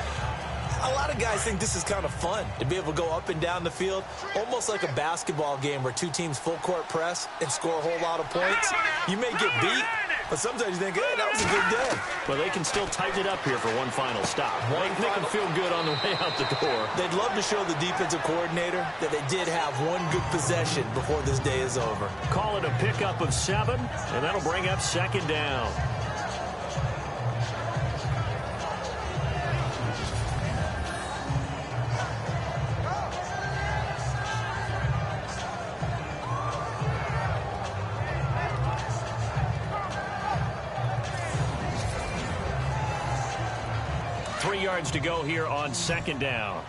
A lot of guys think this is kind of fun, to be able to go up and down the field, almost like a basketball game where two teams full court press and score a whole lot of points. You may get beat, but sometimes you think, hey, that was a good day. Well, they can still tighten it up here for one final stop. Make them feel good on the way out the door. They'd love to show the defensive coordinator that they did have one good possession before this day is over. Call it a pickup of 7, and that'll bring up 2nd down. To go here on 2nd down.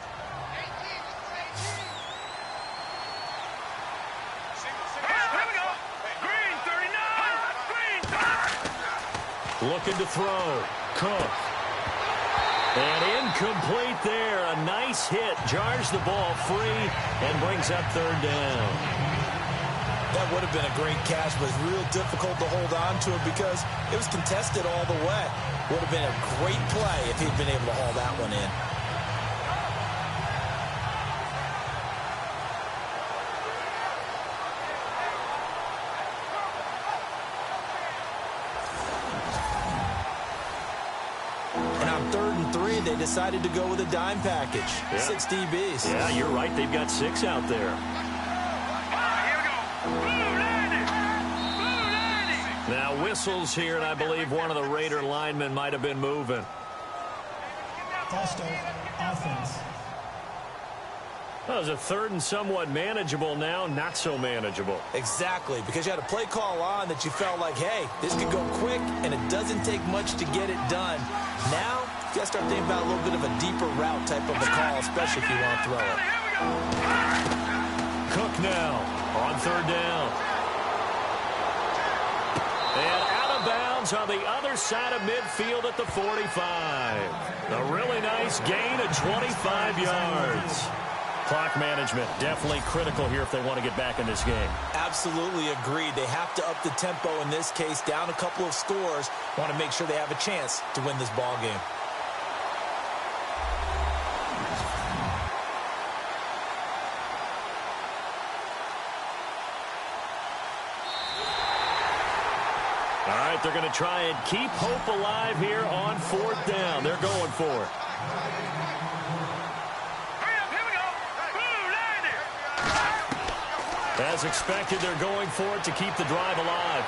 Looking to throw. Cook. And incomplete there. A nice hit. Jars the ball free and brings up 3rd down. That would have been a great catch, but it's real difficult to hold on to it because it was contested all the way. Would have been a great play if he'd been able to haul that one in. And on 3rd and 3, they decided to go with a dime package. Yeah. 6 DBs. Yeah, you're right. They've got 6 out there. Now whistles here, and I believe one of the Raider linemen might have been moving. False start, offense. That was a 3rd and somewhat manageable, now not so manageable. Exactly, because you had a play call on that you felt like, hey, this could go quick, and it doesn't take much to get it done. Now, you got to start thinking about a little bit of a deeper route type of a call, especially if you want to throw it. Cook now on 3rd down. And out of bounds on the other side of midfield at the 45. A really nice gain of 25 yards. Clock management definitely critical here if they want to get back in this game. Absolutely agreed. They have to up the tempo in this case, down a couple of scores. Want to make sure they have a chance to win this ball game. All right, they're going to try and keep hope alive here on 4th down. They're going for it. As expected, they're going for it to keep the drive alive.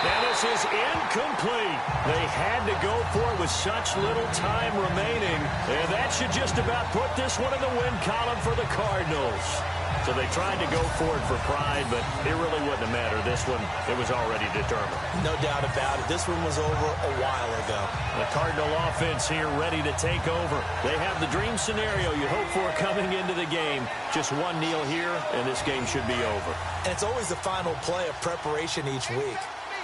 And this is incomplete. They had to go for it with such little time remaining. And that should just about put this one in the win column for the Cardinals. So they tried to go for it for pride, but it really wouldn't have mattered. This one, it was already determined. No doubt about it. This one was over a while ago. The Cardinal offense here ready to take over. They have the dream scenario you hope for coming into the game. Just one kneel here, and this game should be over. And it's always the final play of preparation each week.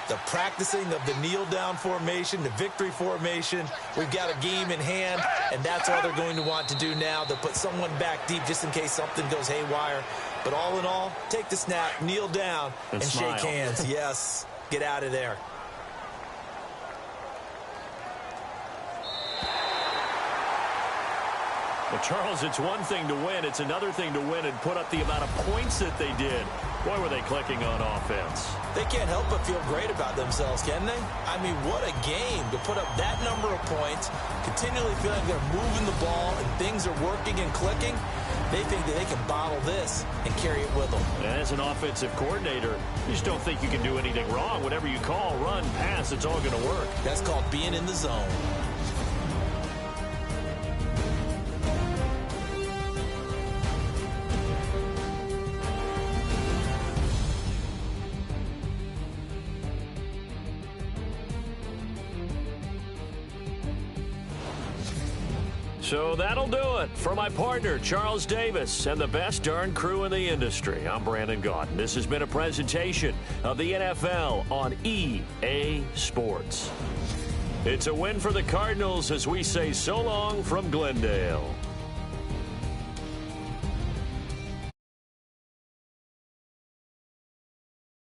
The practicing of the kneel-down formation, the victory formation. We've got a game in hand, and that's all they're going to want to do now. They'll put someone back deep just in case something goes haywire. But all in all, take the snap, kneel down, and shake hands. Yes, get out of there. Well, Charles, it's one thing to win. It's another thing to win and put up the amount of points that they did. Boy, were they clicking on offense. They can't help but feel great about themselves, can they? I mean, what a game to put up that number of points, continually feeling they're moving the ball and things are working and clicking. They think that they can bottle this and carry it with them. And as an offensive coordinator, you just don't think you can do anything wrong. Whatever you call, run, pass, it's all going to work. That's called being in the zone. So that'll do it for my partner, Charles Davis, and the best darn crew in the industry. I'm Brandon Gaudin. This has been a presentation of the NFL on EA Sports. It's a win for the Cardinals as we say so long from Glendale.